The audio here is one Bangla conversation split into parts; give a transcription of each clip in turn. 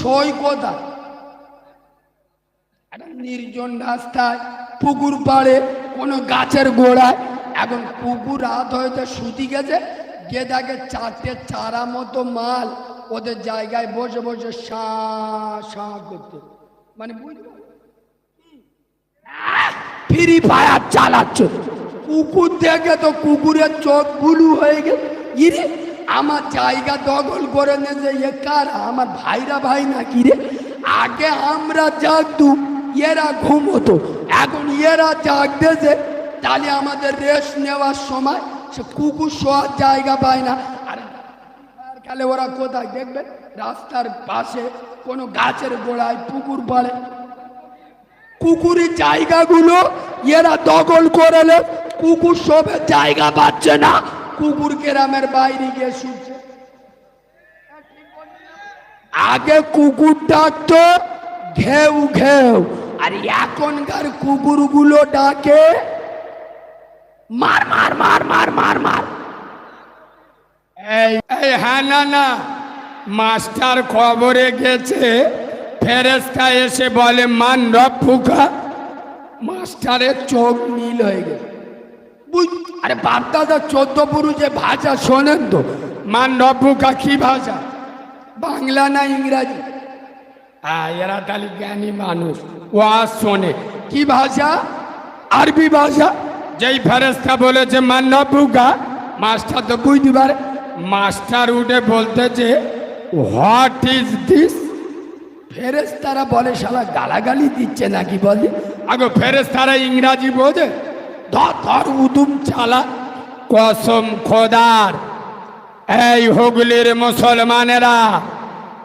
সই কোথায়? একটা নির্জন রাস্তায়, পুকুর পাড়ে, কোনো গাছের গোড়ায়। এখন পুকুর রাত হয়েছে, শুতি গেছে, গিয়ে দেখে চারটে চারা মতো মাল ওদের জায়গায় বসে বসে সা করতে, মানে বুঝতে ফ্রি ফায়ার চালাচ্ছে। কুকুর দেখে তো কুকুরের চোখ গুলু হয়ে গেছে, ইরে আমার জায়গা দখল করে নিয়েছে, এ কারা? আমার ভাইরা ভাই নাকি রে? আগে আমরা জাগতুম, এরা ঘুমোতো, এখন এরা জাগতেছে, তাহলে আমাদের রেস্ট নেওয়ার সময় সে কুকুর শোয়ার জায়গা পায় না। আর কালে ওরা কোথায় দেখবেন? রাস্তার পাশে, কোনো গাছের গোড়ায়, পুকুর পাড়ে। কুকুরের জায়গাগুলো এরা দখল করে নে, কুকুর সবে জায়গা পাচ্ছে না, কুকুর গ্রামের বাইরে গিয়ে শুচ্ছে। আগে কুকুর ডাকতো ঘেউ ঘেউ, আর এখনকার কুকুরগুলো ডাকে মার মার মার মার মার মার। এই হ্যাঁ না, মাস্টার খবরে গেছে, ফেরেশতা এসে বলে মান রব্বুকা। মাস্টারের চোখ নীল হয়ে গেছে। আরে বাপ দাদা 14 পুরুষে ভাষা শোনেন তো? মান রব্বুকা কি ভাষা? বাংলা না ইংরাজি? এরা তাহলে জ্ঞানী মানুষ, ওয়াজ শোনে। কি ভাষা? আরবি ভাষা। যেই ফেরেশতা বলেছে মান রব্বুকা, মাস্টার তো বুঝতে পারে। মাস্টার উঠে বলতেছে হোয়াট ইজ দিস? ফেরেশতারা বলে শালা গালাগালি দিচ্ছে নাকি বলে? আগে ফেরেশতারা ইংরাজি বোঝে? ধর উদুম চালা। কসম খোদার, এই হুগলির মুসলমানেরা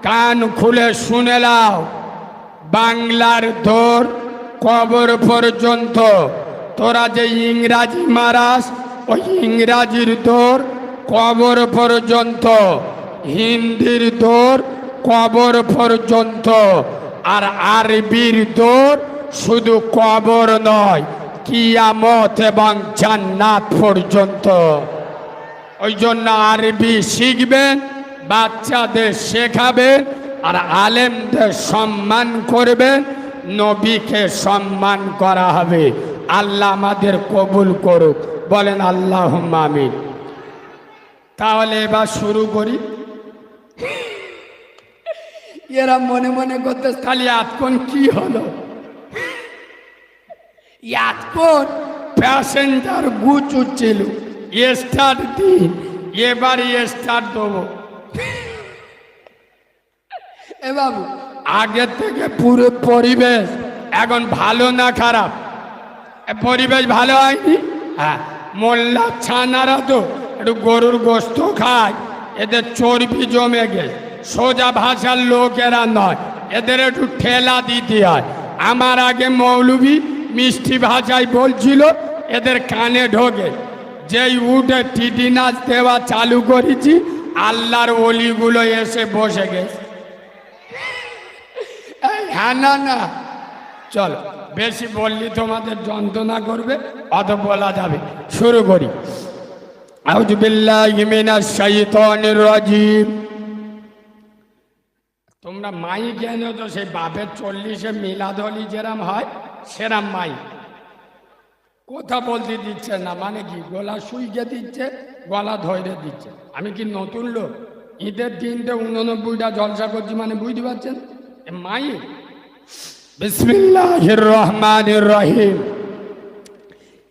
কান খুলে শুনে নাও, বাংলার দোর কবর পর্যন্ত তোরা যে ইংরাজি মারাস, ওই ইংরাজির দোর কবর পর্যন্ত, হিন্দির দোর কবর পর্যন্ত, আর আরবির দোর শুধু কবর নয়, কিয়ামত এবং জান্নাত পর্যন্ত। ওই জন্য আরবি শিখবেন, বাচ্চাদের শেখাবেন, আর আলেমদের সম্মান করবেন, নবীকে সম্মান করা হবে। আল্লাহ আমাদের কবুল করুক, বলেন আল্লাহুম্মা আমিন। তাহলে এবার শুরু করি। এরা মনে মনে করতে খালি এতক্ষণ কি হলো? এতক্ষণ প্যাসেঞ্জার গুছ উঠছিল, স্টার্ট দিন, এবার স্টার্ট দেবো। এ বাবু, আগের থেকে পুরো পরিবেশ এখন ভালো না খারাপ? পরিবেশ ভালো হয়নি? হ্যাঁ, মোল্লা ছানারা তো একটু গরুর গোস্ত খায়, এদের চর্বি জমে গেছে। সোজা ভাষার লোকেরা নয়, এদের একটু ঠেলা দিতে হয়। আমার আগে মৌলবি মিষ্টি ভাষায় বলছিল, এদের কানে ঢোকে। যেই উঠে টিটি নাচ দেওয়া চালু করেছি, আল্লাহর ওলিগুলো এসে বসে গেছে। হ্যাঁ না, চলো, বেশি বললি তোমাদের যন্ত্রণা করবে, অত বলা যাবে। শুরু করি। আউযু বিল্লাহি মিনাশ শাইতানির রাজিম। তোমরা মাই জ্ঞান তো সেই বাপের 40-এ মিলাদ হলি যেরাম হয়, সেরাম মাই। কথা বলতে দিচ্ছে না, মানে কি গলা শুইকে দিচ্ছে, গলা ধরে দিচ্ছে। আমি কি নতুন লোক? ঈদের দিনটা 89টা জলসা করছি, মানে বুঝতে পারছেন? মাই। বিসমিল্লাহির রহমানির রহিম।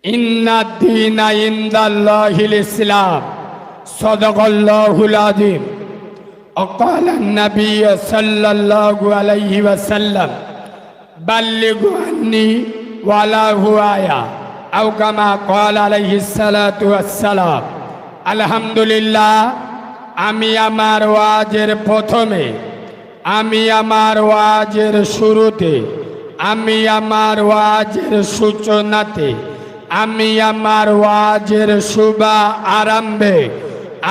ইন্নাদ দীনা ইনদাল্লাহিল ইসলাম। সাদাকাল্লাহুল আযীম। وقال النبي صلى الله عليه وسلم بلغوا عني ولو آية أو كما قال عليه الصلاة والسلام। আলহামদুলিল্লাহ, আমি আমার ওয়াজের প্রথমে, আমি আমার ওয়াজের শুরুতে, আমি আমার ওয়াজের সূচনাতে, আমি আমার ওয়াজের শুভ আরম্ভে,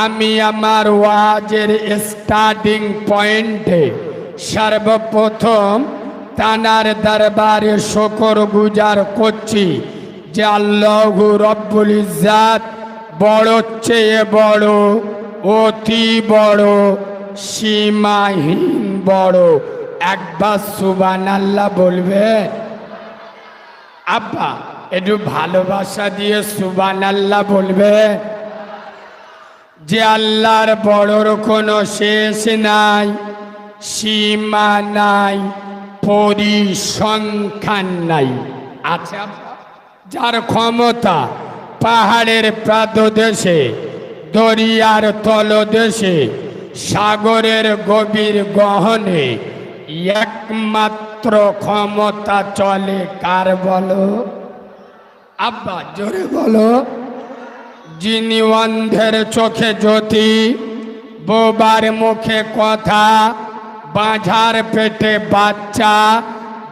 আমি আমার ওয়াজের স্টার্টিং পয়েন্টে সর্বপ্রথম তানার দরবারে শুকর গুজার করছি যে আল্লাহ রব্বুল ইজ্জাত বড় চেয়ে বড়, অতি বড়, সীমাহীন বড়, একবার সুবহানাল্লাহ বলবে? আব্বা একটু ভালোবাসা দিয়ে সুবহানাল্লাহ বলবে? যে আল্লাহর বড়র কোনো শেষ নাই, সীমা নাই, পরিসংখ্যান নাই। আছে আব্বা? যার ক্ষমতা পাহাড়ের প্রান্তদেশে, দরিয়ার তলদেশে, সাগরের গভীর গহনে একমাত্র ক্ষমতা চলে কার বলো? আব্বা জোরে বলো। যিনি অন্ধের চোখে জ্যোতি, বোবার মুখে কথা, বাঁঝার পেটে বাচ্চা,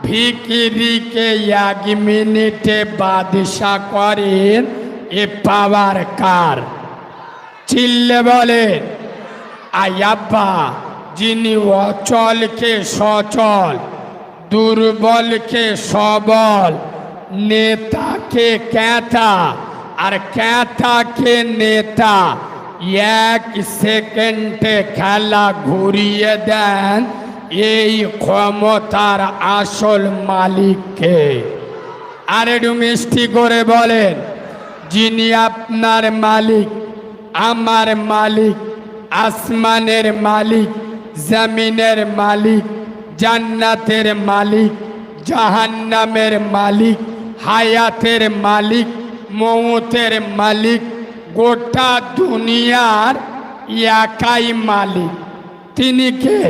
ভিখিরিকে 1 মিনিটে বাদশা করেন, এ পাওয়ার কার? চিল্লে বলেন। আব্বা যিনি অচলকে সচল, দুর্বলকে সবল, নেতাকে ক্যাঁথা আর ক্যাঁথাকে নেতা 1 সেকেন্ডে খেলা ঘুরিয়ে দেন, এই ক্ষমতার আসল মালিককে? আর একটু মিষ্টি করে বলেন। যিনি আপনার মালিক, আমার মালিক, আসমানের মালিক, জমিনের মালিক, জান্নাতের মালিক, জাহান্নামের মালিক, হায়াতের মালিক, মৌতের মালিক, গোটা দুনিয়ার একাই মালিক। তিনি কে?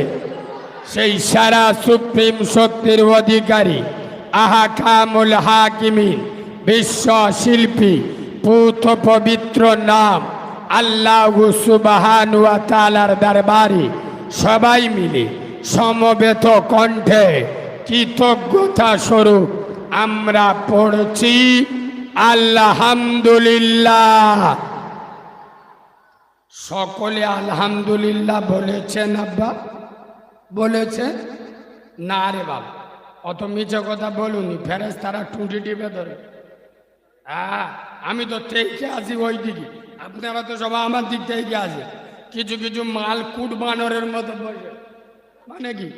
সেই সারা সুপ্রিম শক্তির অধিকারী, আহকামুল হাকিমিন, বিশ্ব শিল্পী, পুত পবিত্র নাম আল্লাহ সুবহান ওয়া তাআলার দরবারে সবাই মিলে সমবেত কণ্ঠে কৃতজ্ঞতা স্বরূপ আমরা পড়ছি আলহামদুলিল্লাহ। সকলে আলহামদুলিল্লাহ বলেছেন আব্বা? বলেছে না রে বাবা, অত মিছে কথা বলুনি, ফেরেশতারা টুটি টিপে ধরে। হ্যাঁ, আমি তো থেকে আছি ওই দিকে, আপনারা তো সবাই আমার দিক থেকে আছে। কিছু কিছু মাল কুট বানরের মতো বসে, মানে কি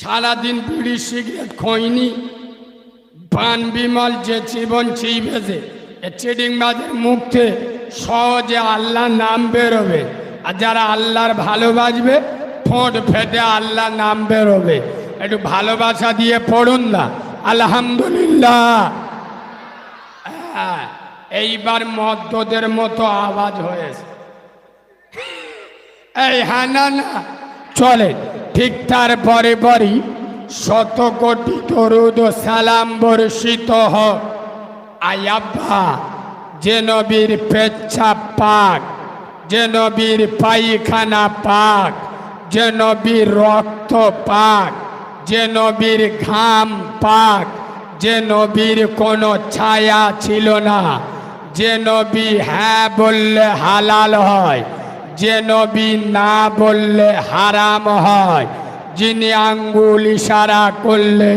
সারাদিন বিড়ি সিগারেট খইনি, পান বিমল যে জীবন চিবেছে, এ চিডিং বাজের মুখে সহজে আল্লাহ নাম বেরোবে। আর যারা আল্লাহর ভালোবাসবে, ঠোঁট ফেটে আল্লাহ নাম বেরোবে। একটু ভালোবাসা দিয়ে পড়ুন না আলহামদুলিল্লাহ। এইবার মদ্যদের মতো আওয়াজ হয়েছে। এই হ্যাঁ না না চলে ঠিক। তার পরে পরই 100 কোটি দরুদ ও সালাম বর্ষিত হোক। আব্বা যে নবীর পেচ্ছাপ পাক, যে নবীর পায়খানা পাক, যে নবীর রক্ত পাক, যে নবীর ঘাম পাক, যে নবীর কোনো ছায়া ছিল না, যে নবী হ্যাঁ বললে হালাল হয়, যে নবী না বললে হারাম হয়, যিনি আঙ্গুল ইশারা করলে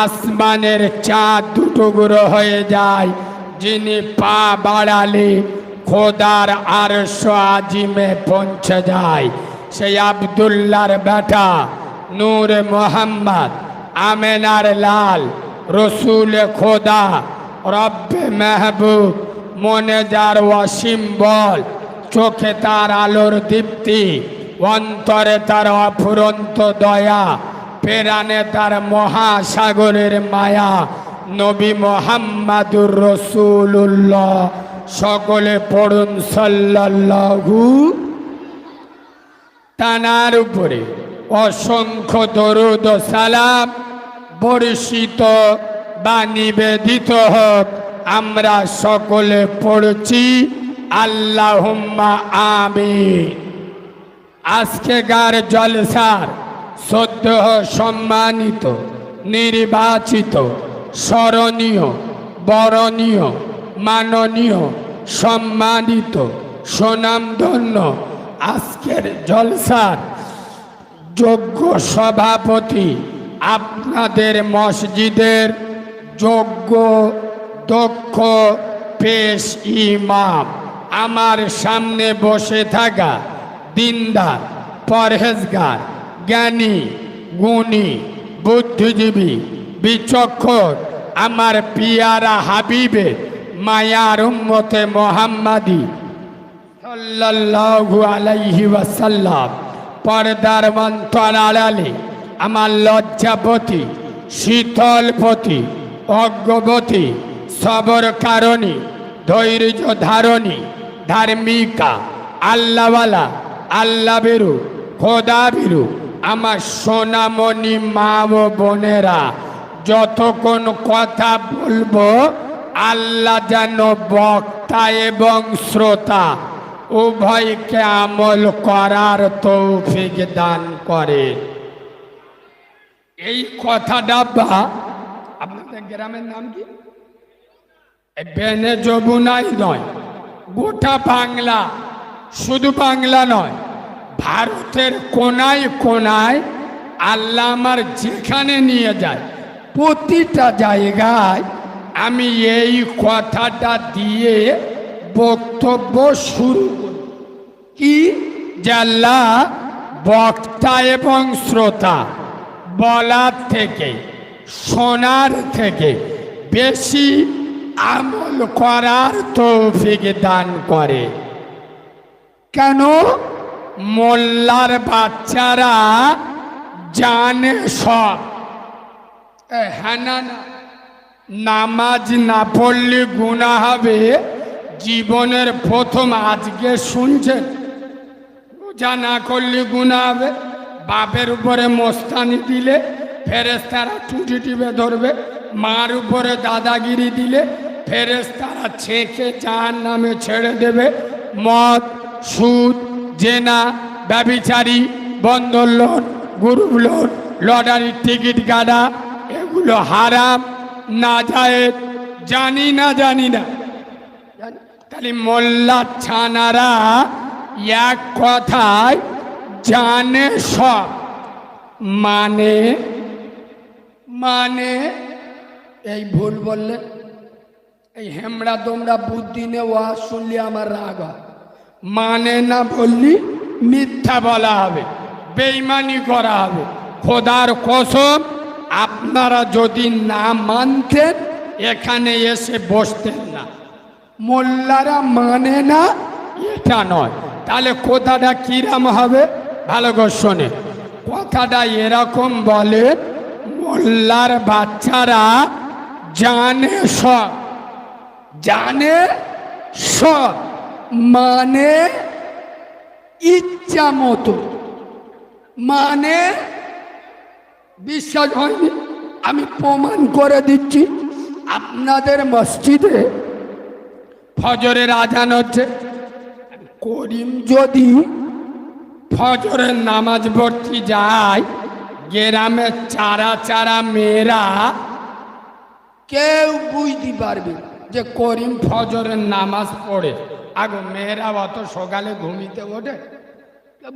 আসমানের চাঁদ 2 টুকরো হয়ে যায়, যিনি পা বাড়ালে খোদার আরশ আজিমে পৌঁছে যায়, সেই আব্দুল্লাহর বেটা নূর মোহাম্মদ, আমেনার লাল, রসুল খোদা, রব্বে মেহবুব, মনে যার অসীম বল, চোখে তার আলোর দীপ্তি, অন্তরে তার অফুরন্ত দয়া, প্রাণে তার মহাসাগরের মায়া, নবী মোহাম্মদুর রসুল্লাহ। সকলে পড়ুন সাল্লাল্লাহু। তানার উপরে অসংখ্য দরুদ ও সালাম বর্ষিত বা নিবেদিত হোক। আমরা সকলে পড়ছি আল্লাহুম্মা আমিন। আজকেকার জলসার সদ্য সম্মানিত, নির্বাচিত, স্মরণীয়, বরণীয়, মাননীয়, সম্মানিত, সুনামধন্য আজকের জলসার যোগ্য সভাপতি, আপনাদের মসজিদের যোগ্য দক্ষ পেশ ইমাম, আমার সামনে বসে থাকা দিনদার, পরহেজগার, জ্ঞানী, গুণী, বুদ্ধিজীবী, বিচক্ষণ আমার পিয়ারা হাবিবে মায়ার উম্মতে মোহাম্মদী সাল্লাল্লাহু আলাইহি ওয়াসাল্লাম পর্দার মন্তর আড়ালে আমার লজ্জাবতী, শীতলপতি, অজ্ঞবতী, সবর কারণী, ধৈর্য ধারণী, ধার্মিকা, আল্লাহওয়ালা, আল্লাহ বেরু, খোদা বেরু আমার সোনামণি মা ও বোনেরা, যতক্ষণ কথা বলবো আল্লাহ যেন বক্তা এবং শ্রোতা উভয়কে আমল করার তৌফিক দান করে। এই কথাটা আপনাদের গ্রামের নাম কি? বেনে যমুনাই নয়, গোটা বাংলা, শুধু বাংলা নয়, ভারতের কোনায় কোনায় আল্লাহ আমার যেখানে নিয়ে যায় প্রতিটা জায়গায় আমি এই কথাটা দিয়ে বক্তব্য শুরু করি কি, যে আল্লাহ বক্তা এবং শ্রোতা বলার থেকে, শোনার থেকে বেশি আমল করার তৌফিক দান করে। কেন? মোল্লার বাচ্চারা জানে সব। হ্যাঁ না, নামাজ না পড়লে গুনাহ হবে জীবনের প্রথম আজকে শুনছেন। রোজা না করলে গুনাহ হবে, বাপের উপরে মস্তানি দিলে ফেরেশতারা টুটি টিপে ধরবে, মার উপরে দাদাগিরি দিলে ফেরেশতারা ছেঁকে জাহান্নামে ছেড়ে দেবে। মদ, সুদ, জেনা, ব্যভিচারী, বন্ধন লোন, গ্রুপ লোন, লটারির টিকিট কাটা এগুলো হারাম, নাজায়েজ। জানি না তাহলে মোল্লা ছানারা এক কথায় জানে সব, মানে এই ভুল বললেন, এই হেমড়া তোমরা বুদ্ধি নে ওয়াজ শুনলে আমার রাগ হয়। মানে না বললি মিথ্যা বলা হবে, বেঈমানি করা হবে। খোদার কসম আপনারা যদি না মানতেন এখানে এসে বসতেন না। মোল্লারা মানে না এটা নয়, তাহলে কথাটা কিরাম হবে? ভালো করে শোনে, কথাটা এরকম বলে, মোল্লার বাচ্চারা জানে সব, মানে ইচ্ছা মতো, মানে বিশ্বাস হয়নি? আমি প্রমাণ করে দিচ্ছি। আপনাদের মসজিদে ফজরের আজান হচ্ছে, করিম যদি ফজরের নামাজ পড়তে যায়, গ্রামে চারা মেয়েরা কেউ বুঝতে পারবে যে করিম ফজরের নামাজ পড়ে। আগে মেয়েরা অত সকালে ঘুমিতে ওঠে,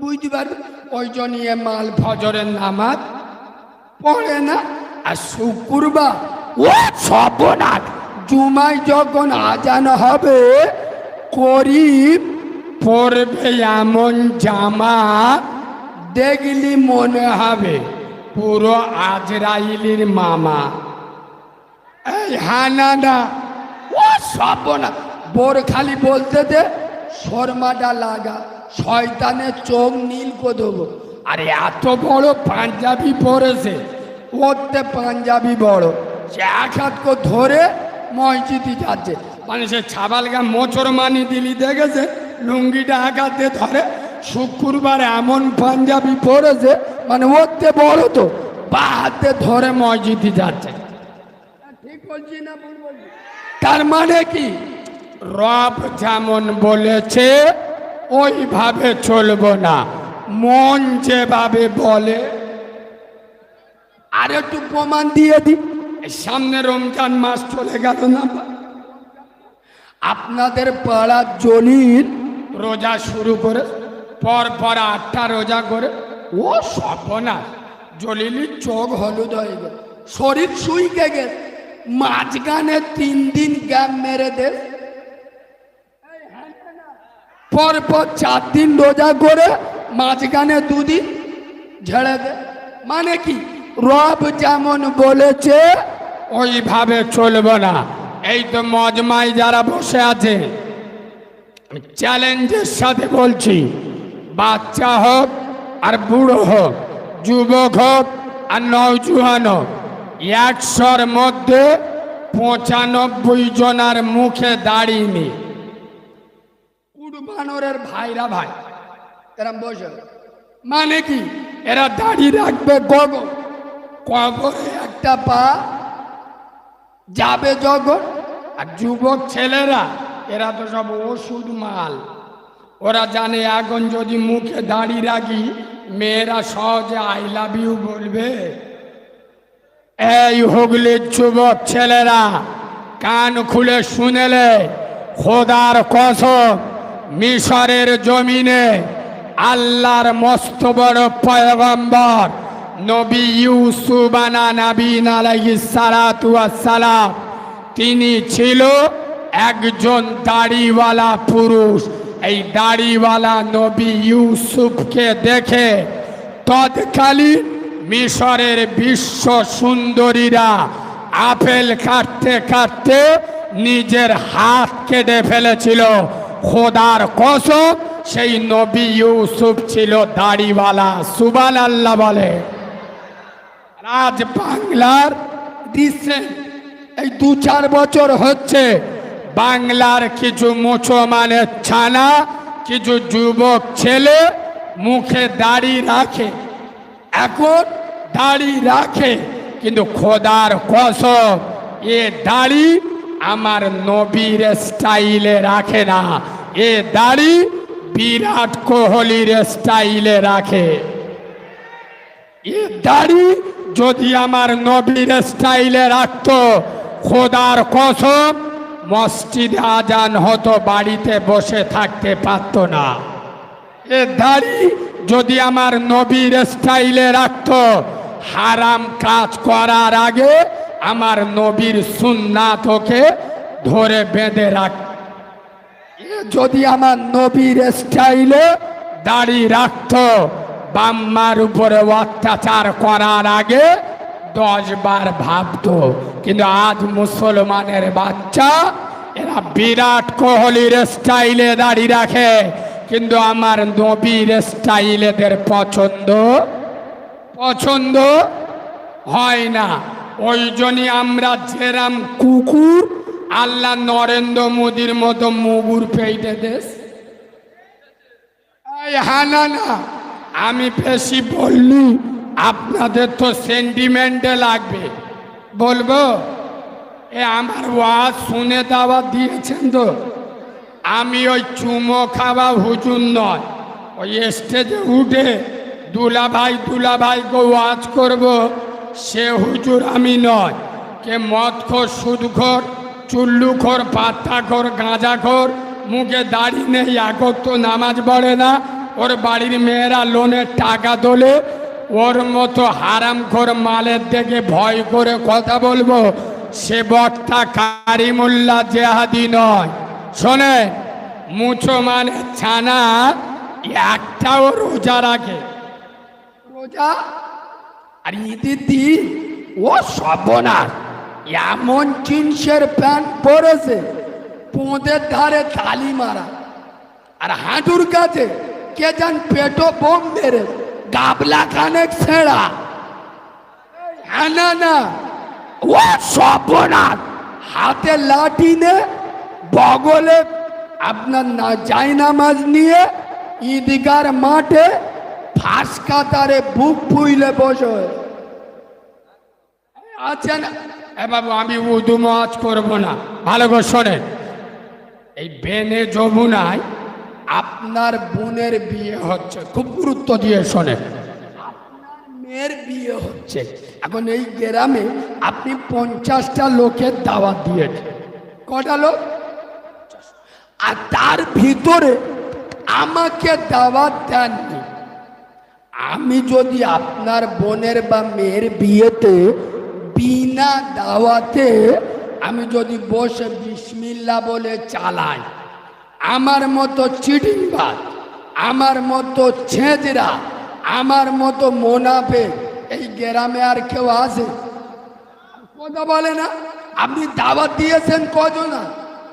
বুঝতে পারবে। ওই জন্য মাল ফজরের নামাজ পড়ে না। আর শুক্রবার ও সর্বনাশ, জুমায় যখন আজান হবে করিম পরবে এমন জামা দেখলি মনে হবে পুরো আজরাইলির মামা। এই হানানা ও সর্বনাশ, বোর খালি বলতে দে শর্মাটা লাগা, শয়তানের চোখ নীল করে দেবো। আরে এত বড় পাঞ্জাবি পরেছে, ওতে পাঞ্জাবি বড়, সে এক হাত করে ধরে মসজিদে যাচ্ছে। মানে সে ছাবালগা মোচর মানি দিলি দেখেছে, লুঙ্গিটা এক হাতে ধরে, শুক্রবার এমন পাঞ্জাবি পরেছে মানে ওতে বড়, তো বা হাতে ধরে মসজিদে যাচ্ছে। ঠিক বলছি না ভুল বলছি? তার মানে কি, রব যেমন বলেছে ওইভাবে চলবো না, মন যেভাবে বলে। আর একটু প্রমাণ দিয়ে দি, সামনে রমজান মাস চলে গেল না, আপনাদের পাড়ার জলিল রোজা শুরু করে পর 8টা রোজা করে, ও সর্বনাশ, জলিলির চোখ হলুদ হয়ে গেল, শরীর শুইকে গেল, মাঝখানে 3 দিন গ্যাপ মেরে দে, পর 4 দিন রোজা করে মাঝখানে 2 দিন ঝেড়ে দে, মানে কি রব যেমন বলেছে ওইভাবে চলবো না। এই তো মজমায় যারা বসে আছে, আমি চ্যালেঞ্জের সাথে বলছি, বাচ্চা হোক আর বুড়ো হোক, যুবক হোক আর নওজোয়ান হোক, 100-র মধ্যে 95 জনার মুখে দাড়ি নেই। কুরবানোরের ভাইরা ভাই এরম বসে, মানে কি এরা দাড়ি রাখবে কবরে একটা পা যাবে জগৎ। আর যুবক ছেলেরা এরা তো সব ওষুধ মাল, ওরা জানে এখন যদি মুখে দাড়ি রাখি মেয়েরা সহজে আই লাভ ইউ বলবে। এই হুগলির যুবক ছেলেরা কান খুলে শুনেলে, খোদার কসম, মিশরের জমিনে আল্লাহর মস্ত বড় পয়গম্বর নবী ইউসুফ নবীন আলাইহিস সালাতু ওয়াস সালাম, তিনি ছিল একজন দাড়িওয়ালা পুরুষ। এই দাড়িওয়ালা নবী ইউসুফকে দেখে তৎকালীন মিশরের বিশ্ব সুন্দরীরা আপেল কাটতে কাটতে নিজের হাত কেটে ফেলেছিল। খোদার কসম, সেই নবী ইউসুফ ছিল দাড়িওয়ালা। সুবহানাল্লাহ বলে। আজ বাংলার রিসেন্ট এই 2-4 বছর হচ্ছে বাংলার কিছু মুসলমানের ছানা, কিছু যুবক ছেলে মুখে দাড়ি রাখে, এখন দাড়ি রাখে, কিন্তু খোদার কসম এ দাড়ি আমার নবীর স্টাইলে রাখে না, এ দাড়ি বিরাট কোহলির স্টাইলে রাখে। এ দাড়ি যদি আমার নবীর স্টাইলে রাখতো, খোদার কসম মসজিদে আজান হতো, বাড়িতে বসে থাকতে পারত না। এ দাড়ি যদি আমার নবীর স্টাইলে রাখতো, হারাম কাজ করার আগে আমার নবীর সুন্নাত ওকে ধরে বেঁধে রাখ। যদি আমার নবীর স্টাইলে দাড়ি রাখতো, বাম্মার উপরে অত্যাচার করার আগে 10 বার ভাবতো। কিন্তু আজ মুসলমানের বাচ্চা এরা বিরাট কোহলির স্টাইলে দাড়ি রাখে, কিন্তু আমার নবীর স্টাইল এদের পছন্দ হয় না। ওই জন্যই আমরা যেরাম কুকুর, আল্লাহ নরেন্দ্র মোদীর মতো মুগুর পেইটে দেশ। হানা না, আমি বেশি বললি আপনাদের তো সেন্টিমেন্টে লাগবে, বলবো। আমার ওয়াজ শুনে দাওয়াত দিয়েছেন তো, আমি ওই চুমো খাওয়া হুজুর নয়, ওই স্টেজে উঠে দুলাভাইকে ওয়াজ করব সে হুজুর আমি নয়। কে মদখোর, সুদখোর, চুল্লুখোর, পাত্তাখোর, গাঁজাখোর, মুখে দাড়ি নেই, এখন তো নামাজ পড়ে না, ওর বাড়ির মেয়েরা লোনের টাকা তোলে, ওর মতো হারামখোর মালের দিকে ভয় করে কথা বলবো, সে বক্তা কারিমুল্লাহ জেহাদি নয়। শোনে, মুসলমানের ছানা একটাও রোজা রাখে, রোজা আর ঈদের দিন ও সর্বনাশ, এমন জিন্সের প্যান্ট পরেছে পোঁদের ধারে তালি মারা, আর হাঁটুর কাছে কে জান পেটো বোম মেরে গাবলা খানেক ছেঁড়া। না ও সর্বনাশ, হাতে লাঠি নে, বগলে আপনার না জায় নামাজ নিয়ে ঈদগার মাঠে ফাঁস কাতারে বুক ফুইলে বসে আছেন। বাবু আমি উদু মাছ করবো না, ভালো করে শোনেন। এই বেনে যমুনায় আপনার বোনের বিয়ে হচ্ছে, খুব গুরুত্ব দিয়ে শোনেন। আপনার মেয়ের বিয়ে হচ্ছে, এখন এই গ্রামে আপনি 50টা লোকের দাওয়াত দিয়েছেন। কটা লোক? আর তার ভিতরে আমাকে দাওয়াত দেননি। আমি যদি আপনার বোনের বা মেয়ের বিয়েতে বিনা দাওয়াতে আমি যদি বসে বিসমিল্লাহ বলে চালাই, আমার মতো চিটিংবাজ, আমার মতো ছেঁচড়া, আমার মতো মোনাফেক এই গ্রামে আর কেউ আসে? কথা বলে না। আপনি দাওয়াত দিয়েছেন কজনা?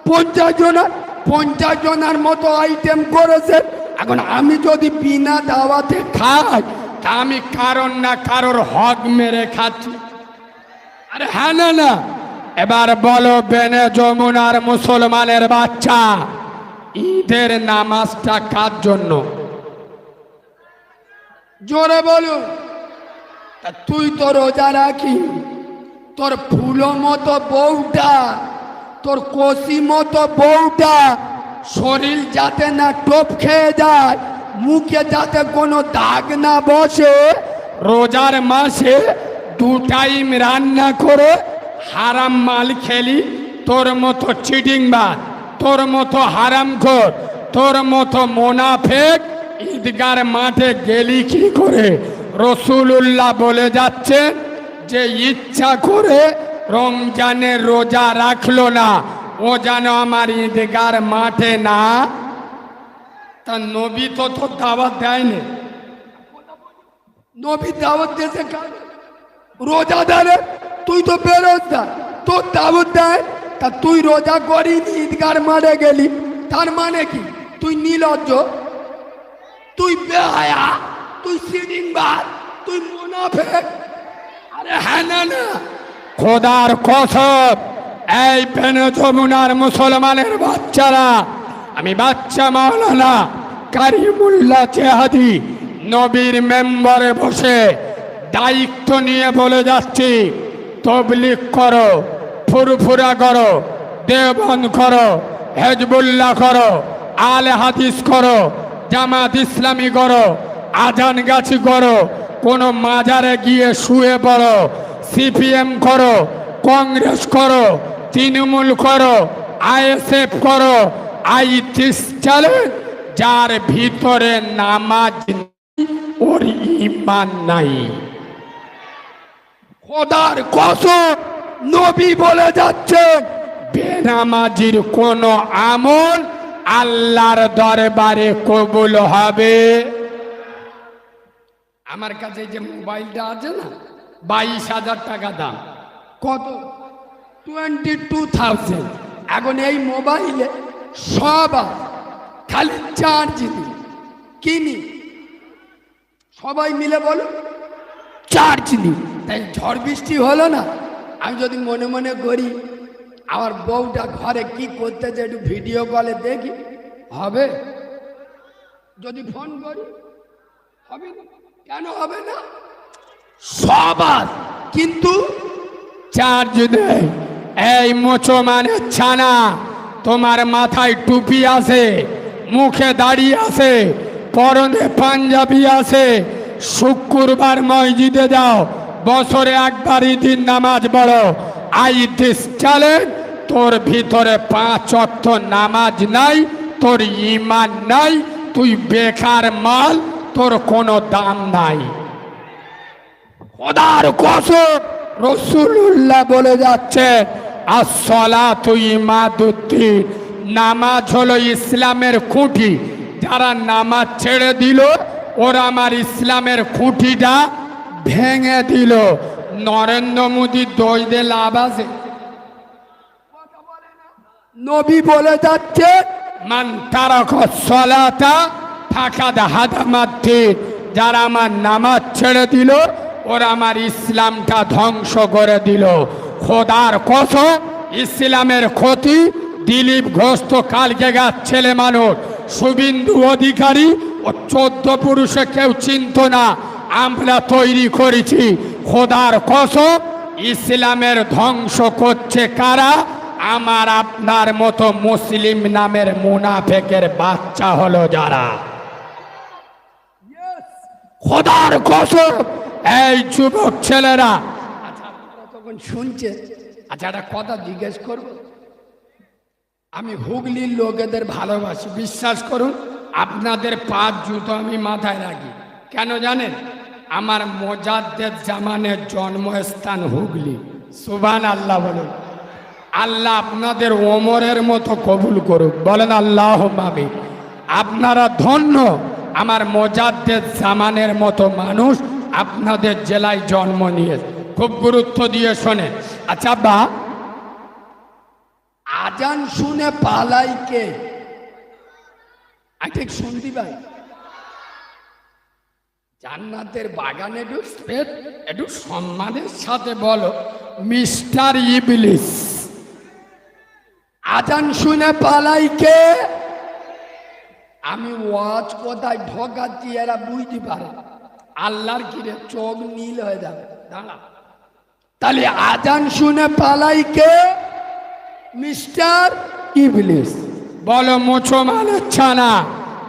50 জনা। 50 জনার মতো আইটেম করেছেন। এখন আমি যদি বিনা দাওয়াতে খাই, তা আমি কারণ না কারোর হক মেরে খাচ্ছি? আরে হ্যাঁ না না, এবার বলো বেনে যমুনার মুসলমানের বাচ্চা, ঈদের নামাজটা কার জন্য? জোরে বলুন। তা তুই তো রোজা রাখি, তোর ফুলো মতো বউটা, তোর কষি মতো বউটা শরীর যাতে না টোপ খেয়ে যায়, মুখে যাতে কোনো দাগ না বসে, রোজার মাসে 2 টাইম রান্না করে হারাম মাল খেলি, তোর মতো চিটিংবাজ, তোর মতো হারামখোর, তোর মতো মোনাফেক ঈদগার মাঠে গেলি কি করে? রসুলুল্লাহ বলে যাচ্ছে যে ইচ্ছা করে রমজানের রোজা রাখলো না, ও যেন আমার ঈদগার মাঠে না। তা নবী তো তোর দাওয়াত দেয়নি। নবী দাওয়াত দিয়েছে কার? রোজাদারে। তুই তো বেরোজগার, তোর দাওয়াত দেয়। তা তুই রোজা করিনি, ঈদগার মাঠে গেলি, তার মানে কি? তুই নির্লজ্জ, তুই বেহায়া, তুই সিডিংবাজ, তুই মুনাফিক। আরে হ্যাঁ না না, খোদার কসম, এই বেনে যমুনার মুসলমানের বাচ্চারা, আমি বাচ্চা মাওলানা কারিমুল্লাহ চেহাদি নবীর মেম্বারে বসে দায়িত্ব নিয়ে বলে যাচ্ছি, তবলিগ করো, ফুরফুরা করো, দেওবন্দ করো, হেজবুল্লাহ করো, আলে হাদিস করো, জামাত ইসলামী করো, আজান গাছি করো, কোনো মাজারে গিয়ে শুয়ে পড়ো, সিপিএম করো, কংগ্রেস করো, তৃণমূল করো, আইএসএফ করো, আইটিস চ্যালেঞ্জ, যার ভিতরে নামাজ নেই, ওর ঈমান নাই। খোদার কসম, নবী বলে যাচ্ছে বেনামাজির কোন আমল আল্লাহর দরবারে কবুল হবে। আমার কাছে যে মোবাইলটা আছে না, 22,000 টাকা দাম। কত? 22,000। এখন এই মোবাইলে সব আছে, খালি চার্জ দিই, কিনি, সবাই মিলে বলো চার্জ নিই। তাই ঝড় বৃষ্টি হলো না, আমি যদি মনে মনে করি আমার বউটা ঘরে কি করতেছে একটু ভিডিও কলে দেখি, হবে? যদি ফোন করি হবে না? কেন হবে না? সব আছে, কিন্তু চার্জ দেয়। এই মোচো মানে ছানা, তোমার মাথায় টুপি আছে, মুখে দাড়ি আছে, পরনে পাঞ্জাবি আছে, শুক্রবার মসজিদে যাও, বছরে একবার ঈদের নামাজ পড়ো, আই দিস চ্যালেঞ্জ, তোর ভিতরে 5 ওয়াক্ত নামাজ নাই, তোর ঈমান নাই, তুই বেকার মাল, তোর কোনো দাম নাই। খোদার কসম, রসুল্লাহ বলে যাচ্ছে আসসালাতু ইমাদুদ্দিন, নামাজ হলো ইসলামের খুঁটি। যারা নামাজ ছেড়ে দিল, ওরা আমার ইসলামের খুঁটিটা ভেঙে দিল। নরেন্দ্র মোদী দোষ দিয়ে লাভ আছে? নবী বলে যাচ্ছে মান তারাকা সলাতা ফাকাদ হাদামাদ্দিন, যারা আমার নামাজ ছেড়ে দিল, ওরা আমার ইসলামটা ধ্বংস করে দিল। খোদার কসম, ইসলামের ক্ষতি। দিলীপ ঘোষ তো কালকে গাছ ছেলে মানুষ, শুভেন্দু অধিকারী ও 14 পুরুষে কেউ চিনত না, আমরা তৈরি করেছি। খোদার কসম, ইসলামের ধ্বংস করছে কারা? আমার আপনার মতো মুসলিম নামের মুনাফেকের বাচ্চা হলো যারা। খোদার কসম, এই যুবক ছেলেরা, আচ্ছা আপনারা তখন শুনছে, আচ্ছা একটা কথা জিজ্ঞেস করব। আমি হুগলির লোকেদের ভালোবাসি, বিশ্বাস করুন, আপনাদের 5 জুতো আমি মাথায় রাখি। কেন জানেন? আমার মোজাদ্দেদ জামানের জন্মস্থান হুগলি। সুবহানাল্লাহ বলুন। আল্লাহ আপনাদের ওমরের মতো কবুল করুক, বলেন আল্লাহুম্মা আমিন। আপনারা ধন্য, আমার মোজাদ্দেদ জামানের মতো মানুষ আপনাদের জেলায় জন্ম নিয়ে, খুব গুরুত্ব দিয়ে শোনেন। আচ্ছা বা আজান শুনে পালাই কে? ঠিক শুনতে পাই? জান্নাতের বাগানে একটু সম্মানের সাথে বলো, মিস্টার ইবলিস। আজান শুনে পালাই কে? আমি ওয়াজ কোথায় ঢোকাচ্ছি এরা বুঝতে পারে। আল্লাহর কিরে চোখ নীল হয়ে যাবে, দাঁড়া। তাহলে আজান শুনে পালাই কে? মিস্টার ইবলিস। বলো মুসলমানের ছানা,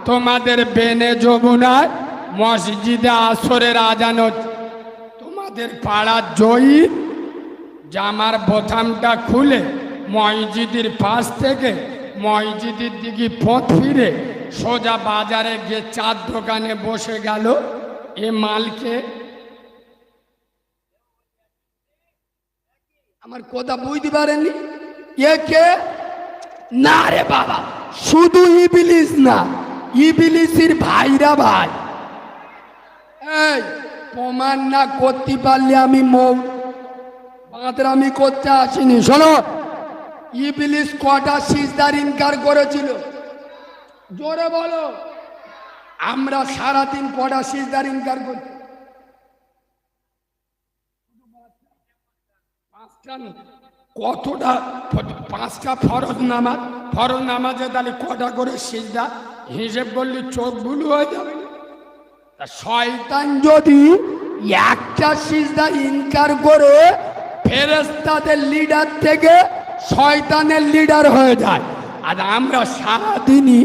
তোমাদের বেনে যমুনায় মসজিদে আসরের আজান হচ্ছে, তোমাদের পাড়ার জয়ী জামার বোতামটা খুলে মসজিদের পাশ থেকে মসজিদের দিকে পথ ফিরে সোজা বাজারে গিয়ে চার দোকানে বসে গেল। এ মালকে আমার কথা বুঝতে পারেননি? এ কে? না রে বাবা, শুধু ইবলিস না, ইবলিসের ভাইরা ভাই। এই প্রমাণ না করতে পারলে আমি বাঁদরামি করতে আসিনি। শোনো, ইবলিস কটা সিজদার ইনকার করেছিল? জোরে বলো। আমরা সারাদিন কটা সিজদার ইনকার করছি? কতটা? 5টা ফরজ নামাজ, ফরজ নামাজে তাহলে কটা করে সিজদা? হিসেব করলে চোখ বুলু হয়ে যাবে। শয়তান যদি একটা সিজদা ইনকার করে ফেরেশতাদের লিডার থেকে শয়তানের লিডার হয়ে যায়, আর আমরা সারাদিনই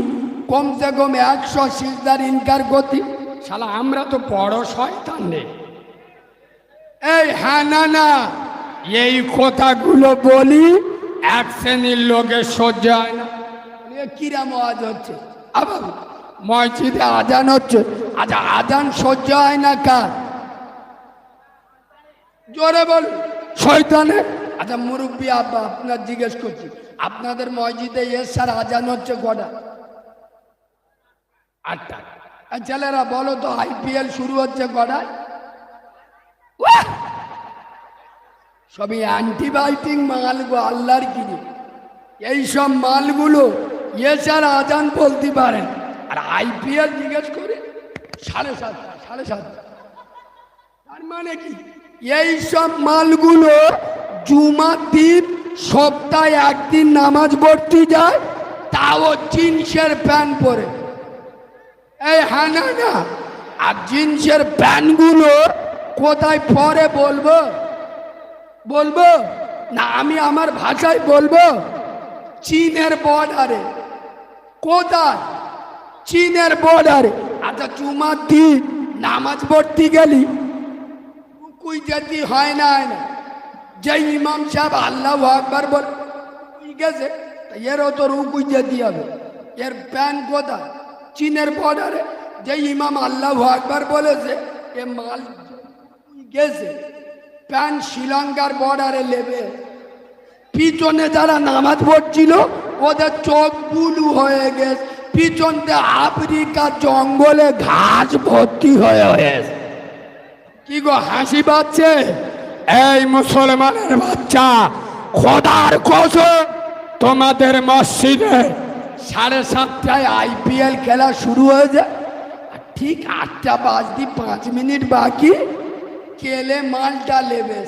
কমসে কম 100 সিজদার ইনকার করছি। শালা আমরা তো বড় শয়তান নেই। এই হ্যাঁ না না, এই কথাগুলো বলি এক শ্রেণীর লোকের সহ্য হয় না। কিরাম আওয়াজ হচ্ছে? আবার মসজিদে আজান হচ্ছে। আচ্ছা, আজান সহ্য হয় না কার? জোরে বল। শয়তানের। আচ্ছা মুরব্বী আব্বা, আপনার জিজ্ঞেস করছি, আপনাদের মসজিদে এসার আজান হচ্ছে কটা? 8টা। ছেলেরা বলো তো, IPL শুরু হচ্ছে কটায়? সবই অ্যান্টিবায়োটিক মাল গো, আল্লাহর কিনে এইসব মালগুলো এছাড়া আজান বলতে পারেন, আর IPL জিজ্ঞেস করে 7:30, 7:30। তার মানে কি? এইসব মালগুলো জুমার দিন সপ্তাহে একদিন নামাজ পড়তে যায়, তাও জিন্সের প্যান্ট পরে। এই হ্যাঁ না না, আর জিন্সের প্যান্টগুলো কোথায় পরে বলবো? বলবো না, আমি আমার ভাষায় বলবো, চীনের বর্ডারে। কোথায়? চীনের বর্ডারে। আচ্ছা, জুমার দিন নামাজ পড়তে গেলি রুকুই যেতে হয় না, হয় না? যে ইমাম সাহেব আল্লাহু আকবার বল গেছে, এরও তো রুকুই যেতে হবে। এর প্যান কোথায়? চীনের বর্ডারে। যে ইমাম আল্লাহু আকবার বলেছে, এ মাল গেছে, প্যান শ্রীলঙ্কার বর্ডারে লেবে। পিছনে যারা নামাজ পড়ছিল ওদের চোখ বুলু হয়ে গেছে, পিছন দিয়ে আফ্রিকার জঙ্গলে ঘাস ভর্তি হয়ে গেছে। কি গো হাসি পাচ্ছে? এই মুসলমানের বাচ্চা, খোদার কসম, তোমাদের মসজিদে 7:30টায় IPL খেলা শুরু হয়ে যায়, আর ঠিক 8টা বাজতে 5 মিনিট বাকি কেলে মালটা লেবে।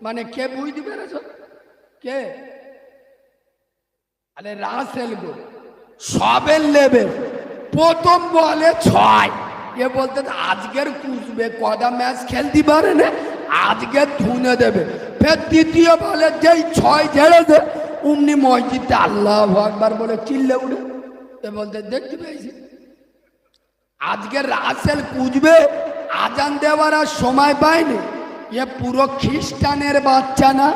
মানে কে বুঝতে পেরেছ? কে? আরে রাসেল গো, সবের লেবে। প্রথম বলে 6, এ বলতে আজকের কুসবে কটা ম্যাচ খেলতে পারে না, আজকে ধুনে দেবে। ফের দ্বিতীয় বলে যেই 6 ঝেড়েছে, অমনি মসজিদে আল্লাহু আকবার বলে চিল্লে উঠে। এ বলতে দেখতে পেয়েছি আজকে রাসেল কুজবে, আজান দেওয়ার আর সময় পায়নি। এ পুরো খ্রিস্টানের বাচ্চা না?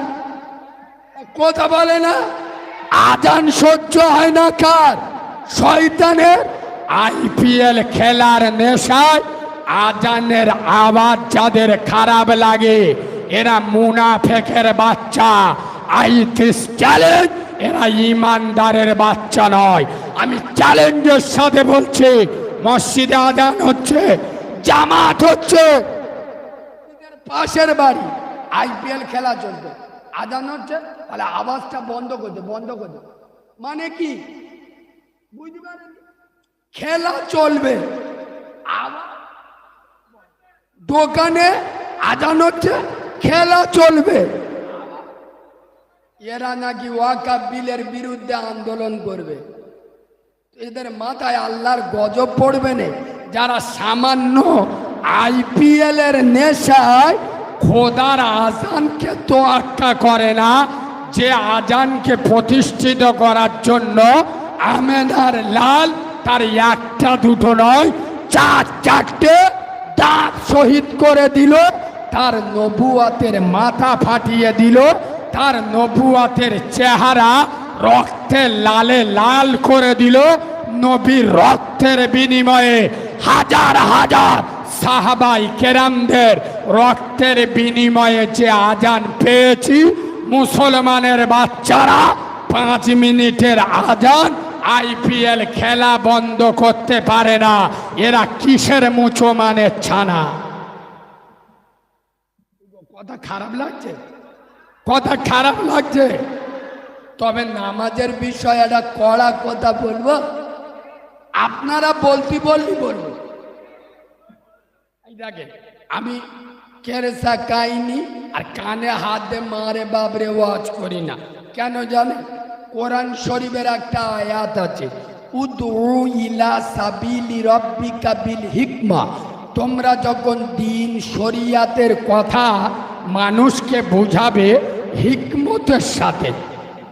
কথা বলে না? আজান সহ্য হয় না কার? শয়তানের। IPL খেলার নেশায় আজানের আওয়াজ যাদের খারাপ লাগে, এরা মুনাফেকের বাচ্চা। চ্যালেঞ্জ, এরা ইমানদারের বাচ্চা নয়। আমি চ্যালেঞ্জের সাথে বলছি, মসজিদে আজান হচ্ছে, জামাত হচ্ছে, পাশের বাড়ি আইপিএল খেলা চলবে, আজান হচ্ছে, তাহলে আওয়াজটা বন্ধ করতে মানে কি বুঝতে পারেন? খেলা চলবে, দোকানে আজান হচ্ছে, খেলা চলবে। এরা নাকি ওয়াকাফ বিলের বিরুদ্ধে আন্দোলন করবে। এদের মাথায় আল্লাহর গজব পড়বে না। যারা সামান্য আইপিএল এর নেশায় খোদার আজানকে তোয়াক্কা করে না, যে আজানকে প্রতিষ্ঠিত করার জন্য আমেনার লাল তার একটা দুটো নয়, চারটে দাঁত শহীদ করে দিল, তার নবুয়াতের মাথা ফাটিয়ে দিল, তার নবুয়াতের চেহারা রক্তের লালে লাল করে দিল। নবীর রক্তের বিনিময়ে হাজার হাজার সাহাবাই কেরামদের রক্তের বিনিময়ে যে আজান পেয়েছি, মুসলমানের বাচ্চারা 5 মিনিটের আজান আইপিএল খেলা বন্ধ করতে পারে না। এরা কিসের মুসলমানের ছানা? কথা খারাপ লাগছে, কথা খারাপ লাগছে। তবে নামাজের বিষয়ে একটা কড়া কথা বলবো, আপনারা বলতে বলবো। আমি কেরেসা কাহিনী আর কানে হাত দিয়ে মারে বাবরে ওয়াজ করি না। কেন জানেন? কোরআন শরীফের একটা আয়াত আছে, উদউ ইলা সাবিলি রাব্বিকা বিল হিকমা। তোমরা যখন দিন শরিয়াতের কথা মানুষকে বুঝাবে হিকমতের সাথে,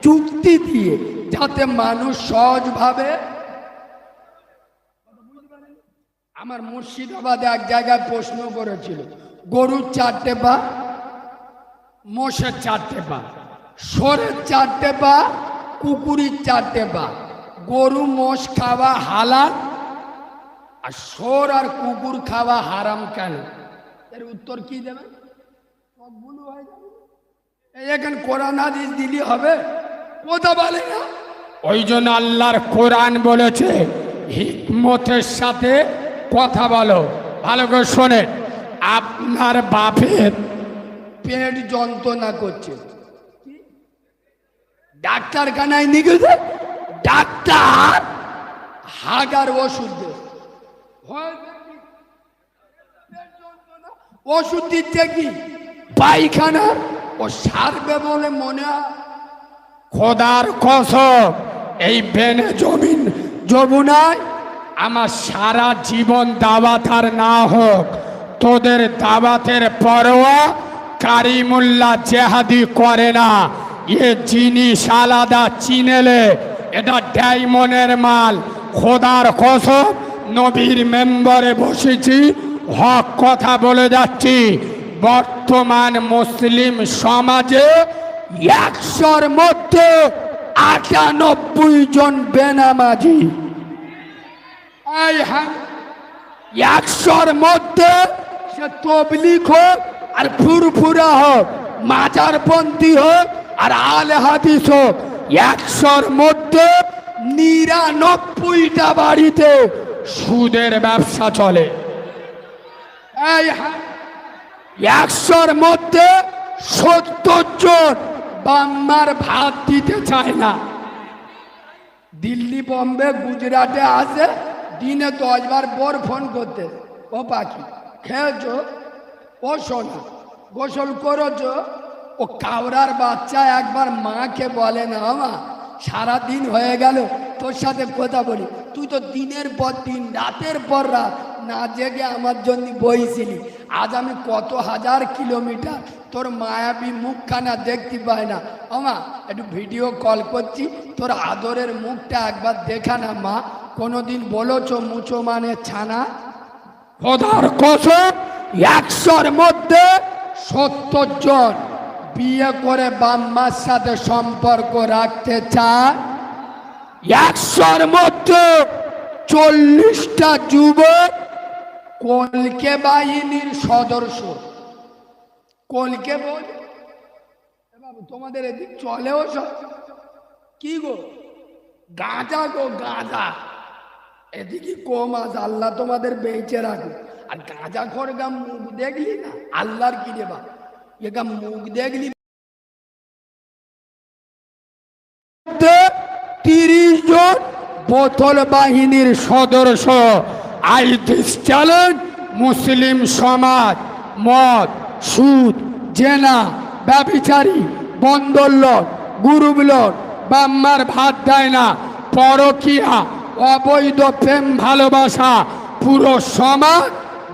যুক্তি দিয়ে, যাতে মানুষ সহজভাবে। আমার মুর্শিদাবাদে এক জায়গায় প্রশ্ন করেছিল, গরুর 4টে পা, মোষের 4টে পা, ষোঁড়ের 4টে পা, কুকুরের 4টে পা, গরু মোষ খাওয়া হালাল আর ষোঁড় আর কুকুর খাওয়া হারাম কেন? এর উত্তর কি দেবেন? সবগুলো হয়ে যাবে। এখন কোরআন হাদিস দিলি হবে, কথা বলে না। ওই জন্য আল্লাহর কোরআন বলেছে হিকমতের সাথে কথা বলো। ভালো করে শোনেন, আপনার বাপের পেট যন্ত্রণা করছে, ডাক্তারখানায় নিয়ে গেছে, ডাক্তার হাগার ওষুধ দেয়, ওষুধ দিচ্ছে কি পায়খানা, ও সারবে বলে মনে হয়। খোদার কসম, এই বেনে জমিন যমুনায় আমার সারা জীবন দাওয়াত আর না হোক, তোদের দাওয়াতের পরোয়া কারিমুল্লাহ জেহাদি করে না। এ জিনিস আলাদা, চিনেলে এটা ডায়মন্ডের মাল। খোদার কসম, নবীর মেম্বারে বসেছি, হক কথা বলে যাচ্ছি। বর্তমান মুসলিম সমাজে 100-র মধ্যে 98 জন বেনামাজি। 100-র মধ্যে সে তবলিগ হোক আর ফুরফুরা হোক, মাজারপন্থী হোক আর আলে হাদিস হোক, 100-র মধ্যে 99টা বাড়িতে সুদের ব্যবসা চলে। 100-র মধ্যে 70 জন বাম্মার ভাত দিতে চায় না। দিল্লি, বম্বে, গুজরাটে আসে, দিনে 10 বার বর ফোন করতে, ও পাখি খেয়েছো, ও সোনা গোসল করেছো। ও কাওড়ার বাচ্চা একবার মাকে বলে না, মা সারাদিন হয়ে গেল তোর সাথে কথা বলি, তুই তো দিনের পর দিন রাতের পর রাত না জেগে আমার জন্য বইছিলি। আজ আমি কত হাজার কিলোমিটার তোর মায়াবী মুখখানা দেখতে পাই না। আমা একটু ভিডিও কল করছি, তোর আদরের মুখটা একবার দেখা না মা। কোনোদিন বলেছো মুচো মানে ছানা? খোদার কসম, 100-র মধ্যে 70 জন বিয়ে করে বাম্মার সাথে সম্পর্ক রাখতে চায়। 100-র মধ্যে 40টা যুবক কলকে বাহিনীর সদস্য। কলকে বল তোমাদের এদিক চলেও সব কি গো, গাঁজা গো গাঁজা। এদিকে কম আছে, আল্লাহ তোমাদের বেঁচে রাখুক। আর গাঁজা খোর গা মুখ দেখলি না আল্লাহর কি রে বা এগা মুখ দেখলি 30 জন বোতল বাহিনীর সদস্য আই দিস চ্যালেঞ্জ মুসলিম সমাজ মদ সুদ জেনা ব্যভিচারী বন্দোলন গুরুবলন বাম্মার ভাত দেয় না পরকিয়া অবৈধ প্রেম ভালোবাসা পুরো সমাজ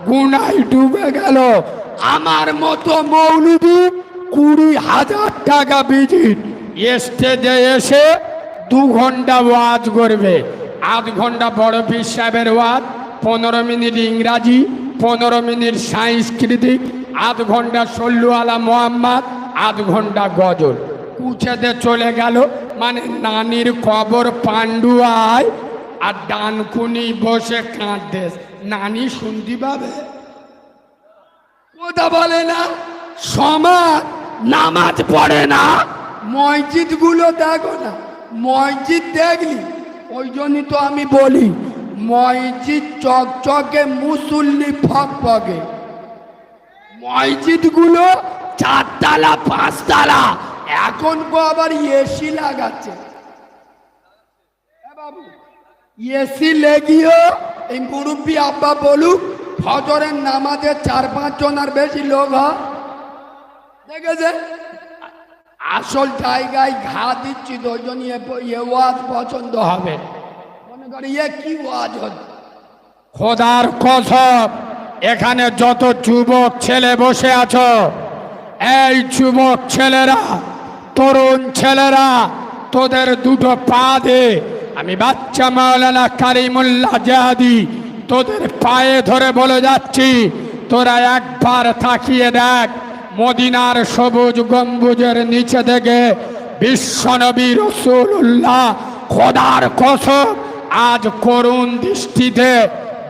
গুনায় ডুবে গেল। আমার মতো মৌলবি 20,000 টাকা ভিজিট স্টেজে এসে 2 ঘন্টা ওয়াজ করবে। 8 ঘন্টা বড় পীর সাহেবের ওয়াজ, 15 মিনিট ইংরাজি, 15 মিনিট সাংস্কৃতিক, 8 ঘন্টা সল্লু আলা মোহাম্মদ, 8 ঘন্টা গজল। কুচেতে চলে গেল মানে নানির কবর পান্ডুয়ায় আর ডানকুনি বসে কাঁদতেস, নানি শুনতে পাবে? কথা বলে না, সমাজ নামাজ পড়ে না, মসজিদ গুলো দেখো না, মসজিদ দেখলি ওই জন্যই তো আমি বলি মসজিদ চকচকে মুসল্লি ফকফকে, মসজিদ গুলো 4 তলা 5 তলা, এখন তো আবার এসি লাগাচ্ছে। বাবু এসি লেগিও এই মুরব্বী আব্বা বলুক ফজরের নামাজে 4-5 জন আর বেশি লোক হয় দেখেছে। আসল জায়গায় ঘা দিচ্ছি তো ওই জন্য ওয়াজ পছন্দ হবে, মনে করি এ কি ওয়াজ হচ্ছে। খোদার কসম এখানে যত যুবক ছেলে বসে আছো, এই যুবক ছেলেরা তরুণ ছেলেরা তোদের দুটো পা দে, আমি বাচ্চা মাওলানা কারিমুল্লাহ জাহাদি তোদের পায়ে ধরে বলে যাচ্ছি, তোরা একবার তাকিয়ে দেখ মদিনার সবুজ গম্বুজের নিচে থেকে বিশ্বনবী রাসূলুল্লাহ খোদার কসম আজ করুণ দৃষ্টিতে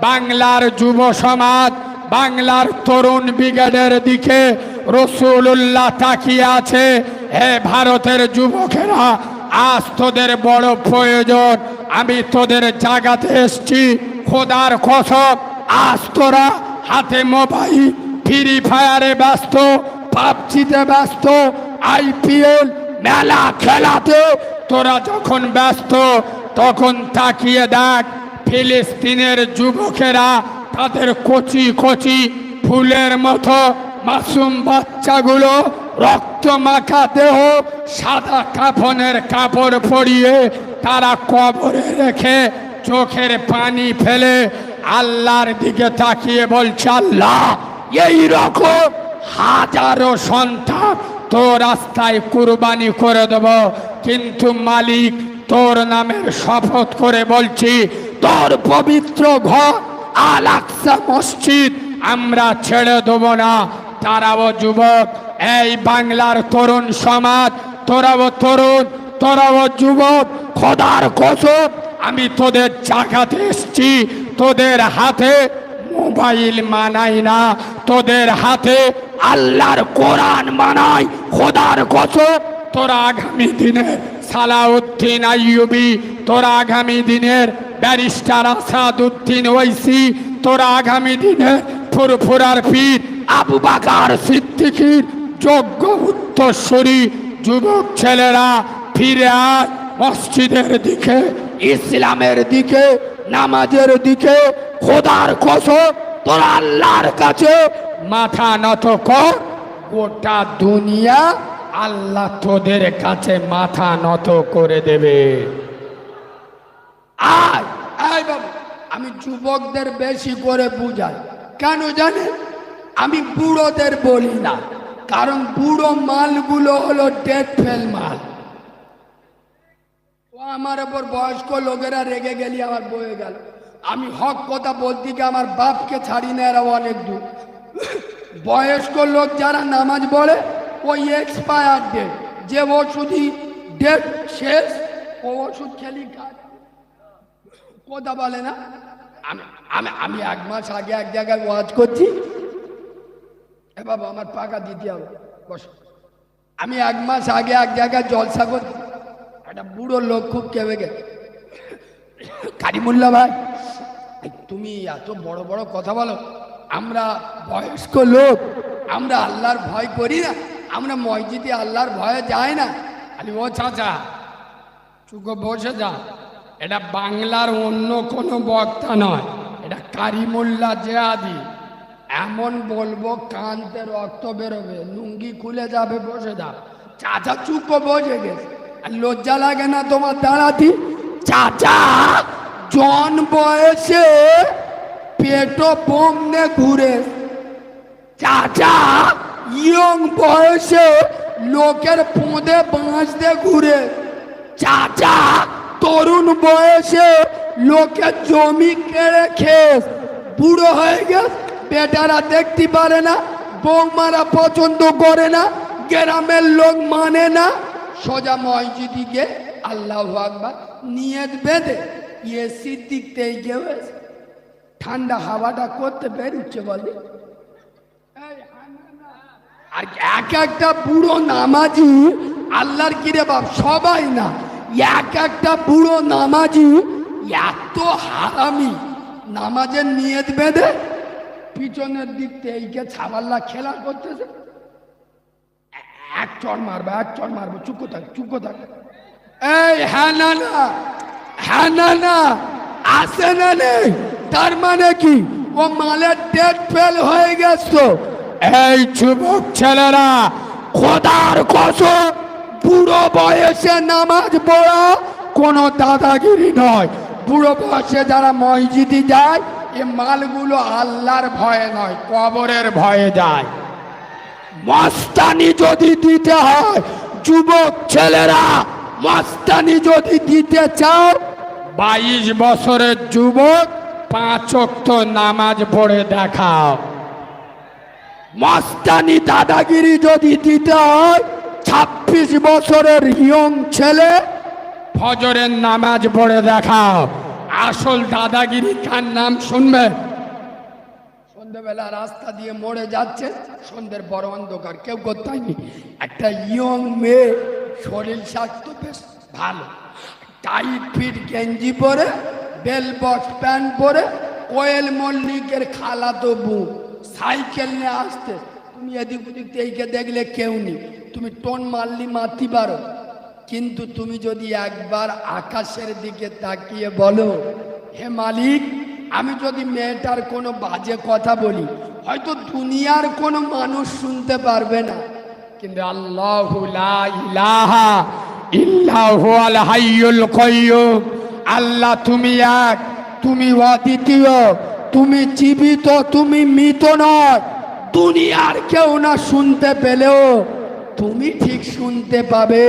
বাংলার যুব সমাজ বাংলার তরুণ ব্রিগেডের দিকে রাসূলুল্লাহ তাকিয়ে আছে। হে ভারতের যুবকেরা, আজ তোদের বড় প্রয়োজন, আমি তোদের জাগাতে এসছি। খোদার কসম আজ তোরা হাতে মোবাইল, ফ্রি ফায়ারে ব্যস্ত, পাবজিতে ব্যস্ত, IPL মেলা খেলাতে তোরা যখন ব্যস্ত তখন তাকিয়ে দেখ ফিলিস্তিনের যুবকেরা তাদের কচি কচি ফুলের মতো মাসুম বাচ্চাগুলো রক্ত মাখা দেহ সাদা কাফনের কাপড় পরিয়ে তারা কবরে রেখে চোখের পানি ফেলে আল্লাহর দিকে তাকিয়ে বলছে, আল্লাহ এই রকম হাজারো সন্তান তোর রাস্তায় কুরবানি করে দেব, কিন্তু মালিক তোর নামের শপথ করে বলছি তোর পবিত্র ঘর আল আকসা মসজিদ আমরা ছেড়ে দেব না। তারাও যুবক, এই বাংলার তরুণ সমাজ, তোরাও তরুণ, তোরাও যুবক, খোদার কসম আমি তোদের জাগাতে এসছি। তোদের হাতে মোবাইল মানাই না, তোদের হাতে আল্লাহর কোরআন মানাই। খোদার কসম তোরা আগামী দিনে সালাউদ্দিন আইয়ুবী, তোরা আগামী দিনের ব্যারিস্টার আসাদউদ্দিন ওয়াইসি, তোরা আগামী দিনে ফুরফুরার পীর আবু বকর সিদ্দিকীর যোগ্য উত্তরসূরি। যুবক ছেলেরা ফিরে আয় মসজিদের দিকে, ইসলামের দিকে, নামাজের দিকে। খোদার কসম তোরা আল্লাহর কাছে মাথা নত কর, গোটা দুনিয়া আল্লাহ তোদের কাছে মাথা নত করে দেবে। আয় আয় বাবু, আমি যুবকদের বেশি করে বুঝাই, কেন জানেন? আমি বুড়োদের বলি না, কারণ বুড়ো মালগুলো হলো ডেট ফেল মাল। ও আমার ওপর বয়স্ক লোকেরা রেগে গেলি আমার বয়ে গেল। আমি হক কথা বলতে গিয়ে আমার বাপকে ছাড়ি না, এরা অনেক দূর। বয়স্ক লোক যারা নামাজ পড়ে ওই এক্সপায়ার ডেট, যে ওষুধই ডেট শেষ ও ওষুধ খেলি কথা বলে না। আমি 1 মাস আগে এক জায়গায় ওয়াজ করছি, এ বাবা আমার পাকা দিতে হবে বস। আমি 1 মাস আগে এক জায়গায় জলসা করছি, একটা বুড়ো লোক খুব কেঁপে গেছে, কারিমুল্লাহ ভাই তুমি এত বড় বড় কথা বলো, আমরা বয়স্ক লোক, আমরা আল্লাহর ভয় করি না, আমরা মসজিদে আল্লাহর ভয়ে যাই না। আরে ও চাচা চুকো বসে যা, এটা বাংলার অন্য কোনো বক্তা নয়, এটা কারিমুল্লাহ জেহাদি। এমন বলবো কানতে রক্ত বেরোবে, লুঙ্গি খুলে যাবে। বসে যা। চাচা চুপো বসে গেছে। আর লজ্জা লাগে না তোমার দাঁড়াতি? চাচা জন বয়সে পেটো বোম নে ঘুরে, চাচা ইয়ং বয়সে লোকের পোঁদে বাঁশ দিয়ে ঘুরে, চাচা তরুণ বয়সে লোকের জমি কেড়ে খেস, বুড়ো হয়ে গেছে, বেটারা দেখতে পারে না, বৌমারা পছন্দ করে না, গ্রামের লোক মানে না, সোজা মসজিদে গিয়ে আল্লাহু আকবার নিয়ত বেঁধে এসির দিক থেকে গিয়ে ঠান্ডা হাওয়াটা করতে বেরুচ্ছে বলে। আর এক একটা বুড়ো নামাজি আল্লাহর কিরে বাপ, সবাই না, এক একটা বুড়ো নামাজি এত হারামি, নামাজের নিয়ত বেঁধে পিছনের দিক থেকে ছাবাল্লা খেলা করতেছে। এক চড় মারবে, এক চড় মারবে, চুপো থাক, চুপো থাক। এই হ্যাঁ না না, হ্যাঁ না না, আসে না নেই, তার মানে কি ও মালের ডেট ফেল হয়ে গেছে। এই যুবক ছেলেরা, খোদার কসম, বুড়ো বয়সে নামাজ পড়া কোনো দাদাগিরি নয়। বুড়ো বয়সে যারা মসজিদে যায় এ মালগুলো আল্লাহর ভয়ে নয়, কবরের ভয়ে যায়। মস্তানি যদি দিতে হয়, যুবক ছেলেরা মস্তানি যদি দিতে চাও, 22 বছরের যুবক 5 ওয়াক্ত নামাজ পড়ে দেখাও। মস্তানি দাদাগিরি যদি দিতে হয়, 26 বছরের ইয়ং ছেলে ফজরের নামাজ পড়ে দেখাও। আসল দাদাগিরি কার নাম শুনবে? সন্ধ্যেবেলা রাস্তা দিয়ে মরে যাচ্ছে, সন্ধ্যের বড় অন্ধকার, কেউ করতে হয়নি, একটা ইয়ং মেয়ে, শরীর স্বাস্থ্য বেশ ভালো, টাইট ফিট গেঞ্জি পরে, বেল বক্স প্যান্ট পরে, কোয়েল মল্লিকের খালাতো বউ, সাইকেল নিয়ে আসতে, তুমি এদিক ওদিক এইকে দেখলে কেউ নেই, তুমি টোন মারলি মারতে পারো, কিন্তু তুমি যদি একবার আকাশের দিকে তাকিয়ে বলো, হে মালিক, আমি যদি মেয়েটার কোনো বাজে কথা বলি, হয়তো দুনিয়ার কোনো মানুষ শুনতে পারবে না, কিন্তু আল্লাহু লা ইলাহা ইল্লা হুয়াল হাইয়ুল কাইয়্যুম, আল্লাহ তুমি এক, তুমি অদ্বিতীয়, তুমি জীবিত, তুমি মৃত নয়। দুনিয়ার কেউ না শুনতে পেলেও তুমি ঠিক শুনতে পাবে।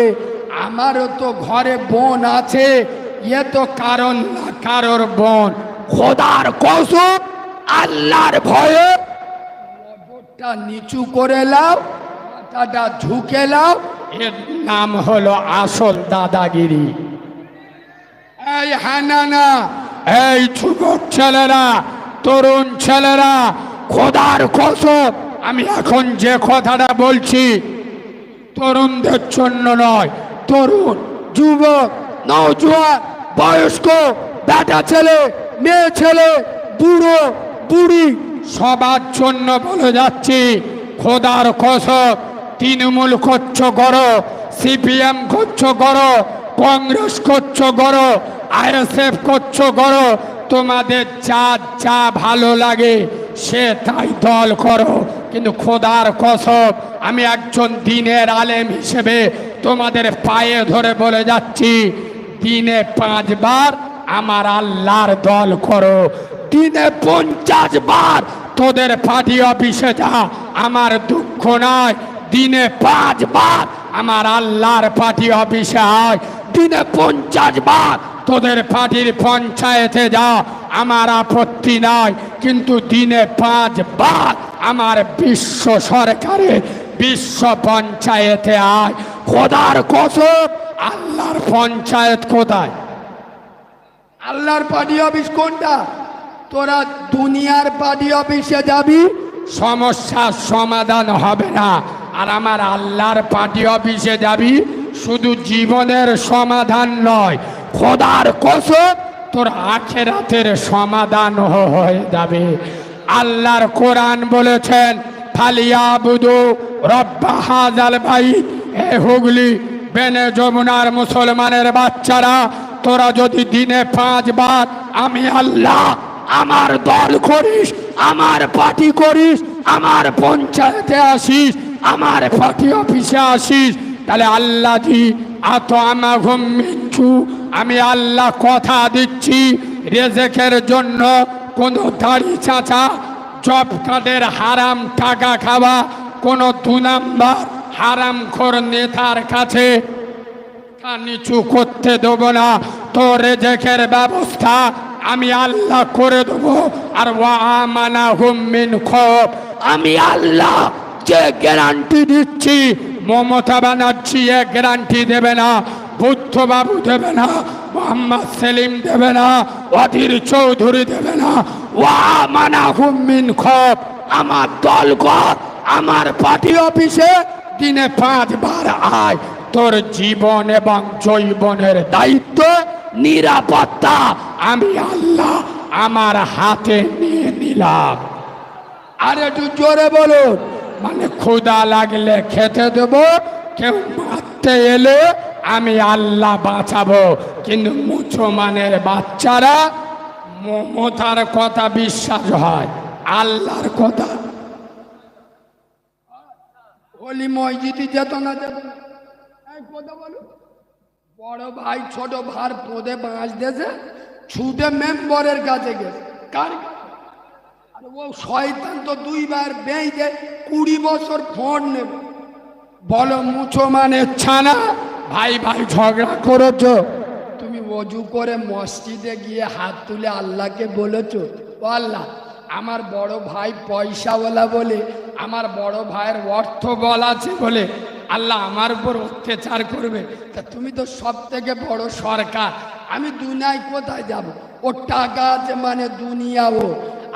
আমারও তো ঘরে বোন আছে, এ তো কারণ না কারোর বোন। খোদার কসম, আল্লাহর ভয়ে ওটা নিচু করে লাও, মাথাটা ঝুঁকে লাও, এর নাম হলো আসল দাদাগিরি। এই হ্যাঁ না না, এই যুবক ছেলেরা, তরুণ ছেলেরা, খোদার কসম, আমি এখন যে কথাটা বলছি তরুণদের জন্য নয়, তরুণ, যুবক, নওজোয়ান, বয়স্ক, বেটা ছেলে, মেয়ে ছেলে, বুড়ো বুড়ি, সবার জন্য বলে যাচ্ছি। খোদার কসম, তৃণমূল করছো করো, সিপিএম করছো করো, কংগ্রেস করছো করো, আইএসএফ করছো করো, তোমাদের যা ভালো লাগে সে তাই দল করো, কিন্তু খোদার কসম আমি একজন দ্বীনের আলেম হিসেবে তোমাদের পায়ে ধরে বলে যাচ্ছি, দিনে 5 বার আমার আল্লাহর দল করো। দিনে 50 বার তোদের পার্টি অফিসে যা, আমার দুঃখ নাই। দিনে 5 বার আমার আল্লাহর পার্টি অফিসে আয়। দিনে 50 বার তোদের পার্টির পঞ্চায়েতে যা, আমার আপত্তি নাই, কিন্তু দিনে 5 বার আমার বিশ্ব সরকারের বিশ্ব পঞ্চায়েতে আয়। খোদার কসম, আল্লাহর পঞ্চায়েত কোথায়? আল্লাহর পার্টি অফিস কোনটা? তোরা দুনিয়ার পার্টি অফিসে যাবি, সমস্যার সমাধান হবে না। আর আমার আল্লাহর পার্টি অফিসে যাবি, শুধু জীবনের সমাধান নয়, খোদার কসম, তোর আখেরাতের সমাধান হয়ে যাবে। আল্লাহর কোরআন বলেছেন ফালিয়াবুদু রব্বা হাযাল বাইত। হে হুগলি বেনে যমুনার মুসলমানের বাচ্চারা, তোরা যদি দিনে 5 বার আমি আল্লাহ আমার দল করিস, আমার পার্টি করিস, আমার পঞ্চায়েতে আসিস, আমার পার্টি অফিসে আসিস, তাহলে আল্লাহ দি আত আমাহুম মিনচু, আমি আল্লাহ কথা দিচ্ছি রেজেকের জন্য কোনো দাড়ি চাচা জব কার্ডের হারাম টাকা খাওয়া, কোনো 2 নাম্বার হারাম খোর নেতার কাছে নিচু করতে দেব না। তো রেজেকের ব্যবস্থা আমি আল্লাহ করে দেবো। আর ওয়ামানাহুম মিন খৌফ, আমি আল্লাহ যে গ্যারান্টি দিচ্ছি, মমতা ব্যানার্জি এ গ্যারান্টি দেবে না, বুদ্ধবাবু দেবে না, মোহাম্মদ সেলিম দেবে না, অধীর চৌধুরী দেবে না। ওয়ামানাহুম মিন খৌফ, আমার দল কর, আমার পার্টি অফিসে দিনে 5 বার আয়। তোর জীবন এবং জৈবনের দায়িত্ব নিরাপত্তা আমি আল্লাহ আমার হাতে নিয়ে নিলাম। আর একটু জোরে বলুন। মানে ক্ষুধা লাগলে খেতে দেব, কেউ মারতে এলে আমি আল্লাহ বাঁচাবো। কিন্তু মুসলমানের বাচ্চারা মমতার কথা বিশ্বাস হয়, আল্লাহর কথা হলি মসজিদে যেত না, যেত না। কথা বলো, বড় ভাই ছোট ভাই পদে বাঁশ দিয়েছে, ছুটে মেম্বরের কাছে গেছে। কার? ও শয়তান তো 2 বার বেঁধে 20 বছর ফোন নেবে। বলো মুসলমানের ছানা, ভাই ভাই ঝগড়া করেছো, তুমি ওযু করে মসজিদে গিয়ে হাত তুলে আল্লাহকে বলেছো, ও আল্লাহ আমার বড় ভাই পয়সাওয়ালা বলে, আমার বড় ভাইয়ের অর্থ বল আছে বলে আল্লাহ আমার উপর অত্যাচার করবে, তা তুমি তো সব থেকে বড় সরকার, আমি দুনিয়ায় কোথায় যাব? ও টাকা আছে মানে দুনিয়াও,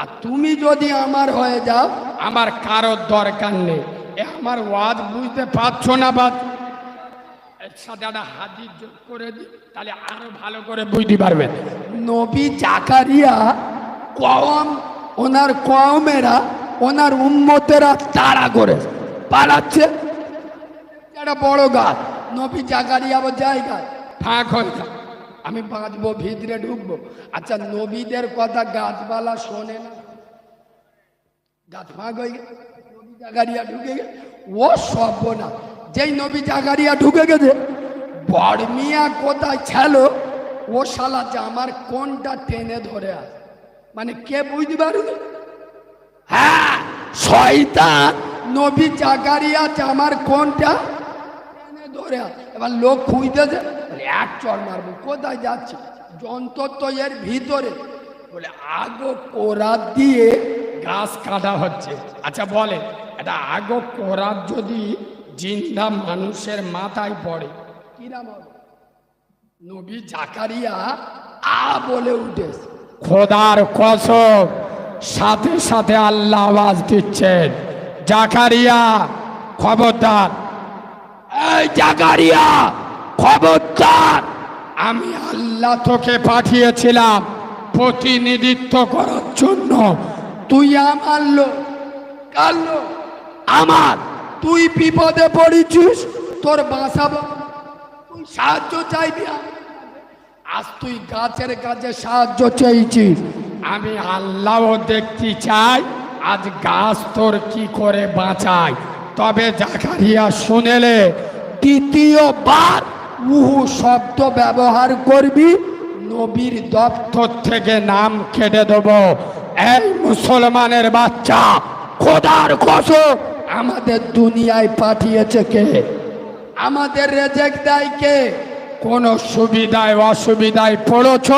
আর তুমি যদি আমার হয়ে যাও আমার কারোর দরকার নেই। এ আমার ওয়াজ বুঝতে পারছো না? বাদ এর সাথে একটা হাদিস যোগ করে দিই, তাহলে আরো ভালো করে বুঝতে পারবেন। নবী জাকারিয়া কওম, ওনার কওমেরা, ওনার উম্মতেরা তাড়া করে পালাচ্ছে। একটা বড় গাছ, নবী জাকারিয়া জায়গায় ফাঁক হয়ে যায়, আমি বাঁচবো, ভিতরে ঢুকবো। আচ্ছা নবীদের কথা গাছপালা শোনে না? গাছ ফাঁক হয়ে গেছে, নবী জাকারিয়া ঢুকে গেছে। ও সব না, যেই নবী জাকারিয়া ঢুকে গেছে, বড়মিয়া কোথায় ছিল, ও শালা আমার কোনটা টেনে ধরে আছে, মানে কে বুঝতে পারবে? হ্যাঁ শয়তান, নবী জাকারিয়া আমার কোনটা টেনে ধরে আছে। এবার লোক খুঁজতেছে, এক চড় মারবো, কোথায় যাচ্ছে? যন্ত্র তো এর ভিতরে, বলে আগো কোরাত দিয়ে গাছ কাটা হচ্ছে। আচ্ছা বলে, এটা আগো কোরাত যদি জিন্দা মানুষের মাথায় পড়ে কিরাম হবে? নবী জাকারিয়া আ বলে উঠেছে। খোদার কসম, সাথে সাথে আল্লাহ আওয়াজ দিচ্ছেন, জাকারিয়া খবরদার, এই জাকারিয়া খবরদার, আমি আল্লাহ তোকে পাঠিয়েছিলাম প্রতিনিধিত্ব করার জন্য। তুই আমার লোক, কার লোক? আমার। তুই বিপদে পড়েছিস, তোর বাঁচাবো, তুই সাহায্য চাইবি। আজ তুই গাছের কাছে সাহায্য চেয়েছিস, আমি আল্লাহও দেখতে চাই আজ গাছ তোর কি করে বাঁচায়। তবে জাকারিয়া শুনেলে দ্বিতীয়বার উহু শব্দ ব্যবহার করবি, নবীর দপ্তর থেকে নাম কেটে দেব। এই মুসলমানের বাচ্চা, খোদার কসম, আমাদের দুনিয়ায় পাঠিয়েছে কে? আমাদের রেজেক দেয় কে? কোন সুবিধায় অসুবিধায় পড়েছ,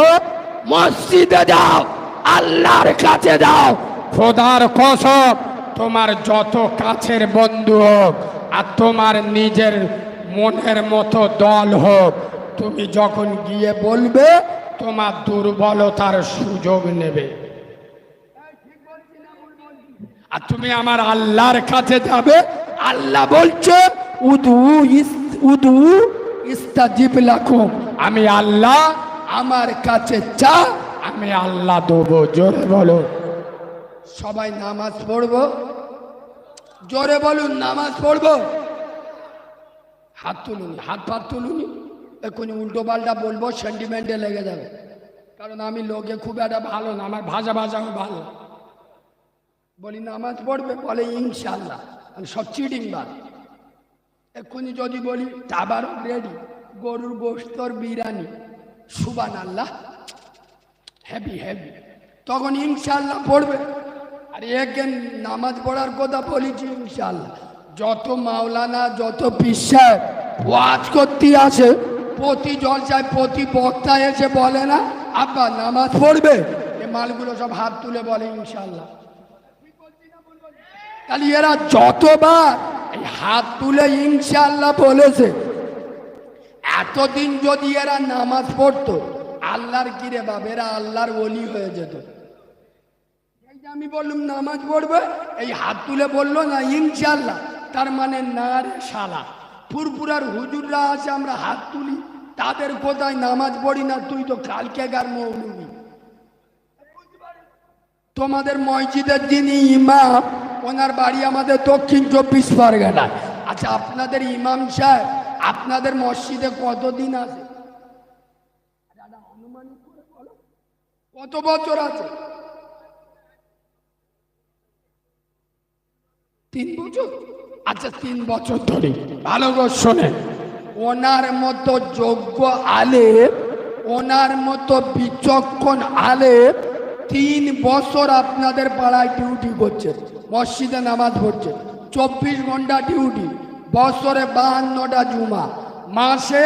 মসজিদে যাও, আল্লাহর কাছে যাও। খোদার কসম, তোমার যত কাছের বন্ধু হোক আর তোমার নিজের মনের মতো দল হোক, তুমি যখন গিয়ে বলবে তোমার দুর্বলতার সুযোগ নেবে। আর তুমি আমার আল্লাহর কাছে যাবে, আল্লাহ বলছে উদু ইস্তাজিব লাকুম, আমি আল্লাহ, আমার কাছে চা, আমি আল্লাহ দেবো। জোরে বলো সবাই নামাজ পড়বো, জোরে বলুন নামাজ পড়বো। হাত তুলুনি, হাত পাত তুলুনি, এক্ষুনি উল্টো পাল্টা বলবো, সেন্টিমেন্টে লেগে যাবে। কারণ আমি লোকে খুব একটা ভালো না, আমার ভাষা ভাষাও ভালো। বলি নামাজ পড়বে, বলে ইনশাল্লাহ। আমি সব চিটিং বাদ। এক্ষুনি যদি বলি আবারও রেডি, গরুর গোস্তর বিরিয়ানি, সুবহানাল্লাহ, হ্যাপি হ্যাপি, তখন ইনশাল্লাহ পড়বে। আর একে নামাজ পড়ার কথা বলেছি ইনশাল্লাহ। যত মাওলানা, যত পিসার ওয়াজ করতে আসে, প্রতি জলসায় প্রতি বক্তা এসে বলে না আব্বা নামাজ পড়বে, এ মালগুলো সব হাত তুলে বলে ইনশাল্লাহ। তাহলে এরা যতবার এই হাত তুলে ইনশাল্লাহ বলেছে, এতদিন যদি এরা নামাজ পড়তো, আল্লাহর কিরে বাবা, এরা আল্লাহর ওলি হয়ে যেত। এই যে আমি বললাম নামাজ পড়বে, এই হাত তুলে বললো না ইনশাল্লাহ, তার মানে না রে শালা। ফুরফুরার হুজুররা আছে, আমরা হাত তুলি, তাদের কোথায় নামাজ পড়ি না, তুই তো কালকেকার মৌলবি। তোমাদের মসজিদের যিনি ইমাম, ওনার বাড়ি আমাদের দক্ষিণ 24 পরগনা। আচ্ছা, আপনাদের ইমাম সাহেব আপনাদের মসজিদে কতদিন আছে? কত বছর আছে? 3 বছর। আচ্ছা, 3 বছর ধরে ভালো করে শোনেন, ওনার মতো যোগ্য আলেম, ওনার মতো বিচক্ষণ আলেম 3 বছর আপনাদের পাড়ায় ডিউটি করছে, মসজিদে নামাজ পড়ছে, 24 ঘন্টা ডিউটি, বছরে 52টা জুমা, মাসে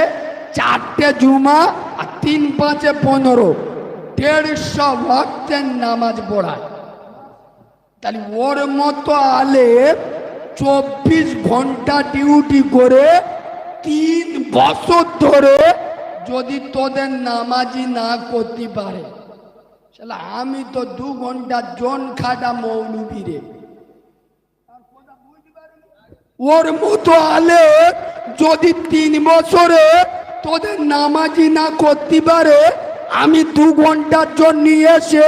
4টে জুমা, আর 3 5 15, 150 ওয়াক্তের নামাজ পড়ায়। তাহলে ওর মতো আলেম 24 ঘন্টা ডিউটি করে 3 বছর ধরে যদি তোদের নামাজি না করতে পারে, আমি তো 2 ঘন্টা জন খাটা মৌলবি রে। ওর মতো আলেম যদি 3 বছরে তোদের নামাজি না করতে পারে, আমি 2 ঘন্টার জন্য নিয়ে এসে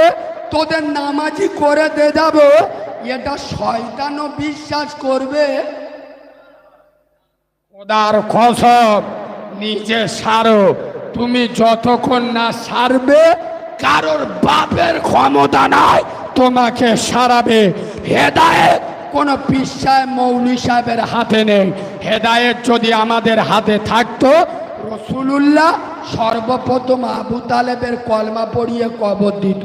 তোদের নামাজি করে দিয়ে যাব, এটা শয়তানও বিশ্বাস করবে? খোদার কসম, নিজে সারো। তুমি যতক্ষণ না সারবে, কারোর বাপের ক্ষমতা নাই তোমাকে সারাবে। হেদায়েত কোনো পীর সাহেব মৌলী সাহেবের হাতে নেই। হেদায়েত যদি আমাদের হাতে থাকতো, রাসূলুল্লাহ সর্বপ্রথম আবু তালেবের কলমা পড়িয়ে কবর দিত।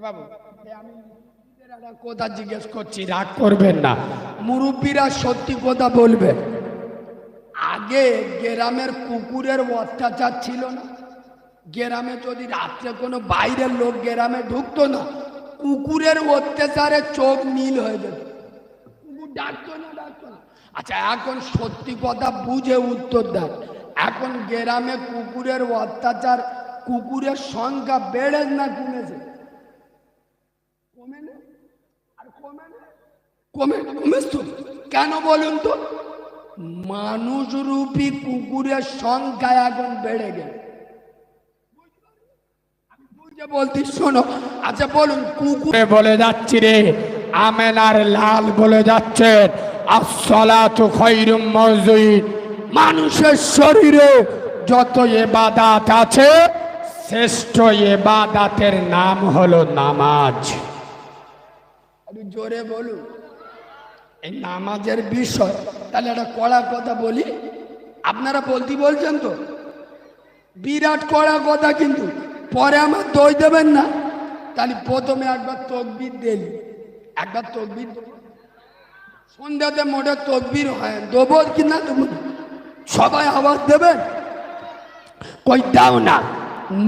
বাবু, আমি কথা জিজ্ঞেস করছি, রাগ করবেন না। মুরব্বীরা সত্যি কথা বলবে। আগে গ্রামের কুকুরের অত্যাচার ছিল না। গ্রামে যদি রাত্রে কোনো বাইরের লোক গ্রামে ঢুকতো না, কুকুরের অত্যাচারে চোখ নীল হয়ে যেত, কুকুর ডাকতো না। আচ্ছা, এখন সত্যি কথা বুঝে উত্তর দেন, এখন গ্রামে কুকুরের অত্যাচার, কুকুরের সংখ্যা বেড়ে না কমেছে? কমে না? আর কমে না? কমেছে তো। কেন বলুন তো? মানুষরূপী কুকুরের সংখ্যা এখন বেড়ে গেল। বলতে শোনো। আচ্ছা বলুন, কুকুরে বলে যাচ্ছি রে, আমেনার লাল বলে যাচ্ছেন আসসালাতু খায়রুম মারজুইন। মানুষের শরীরে যত ইবাদত আছে, শ্রেষ্ঠ ইবাদতের নাম হলো নামাজ। একটু জোরে বলুন। এই নামাজের বিষয় তাহলে একটা কড়া কথা বলি, আপনারা বলছেন তো, বিরাট কড়া কথা, কিন্তু পরে আমার দই দেবেন না। তাহলে প্রথমে একবার তকবীর দিলি, একবার তকবীর সন্ধ্যাতে মোটে তকবীর হয়, দেবো কি না দেবো? সবাই আওয়াজ দেবেন, কই দাও না,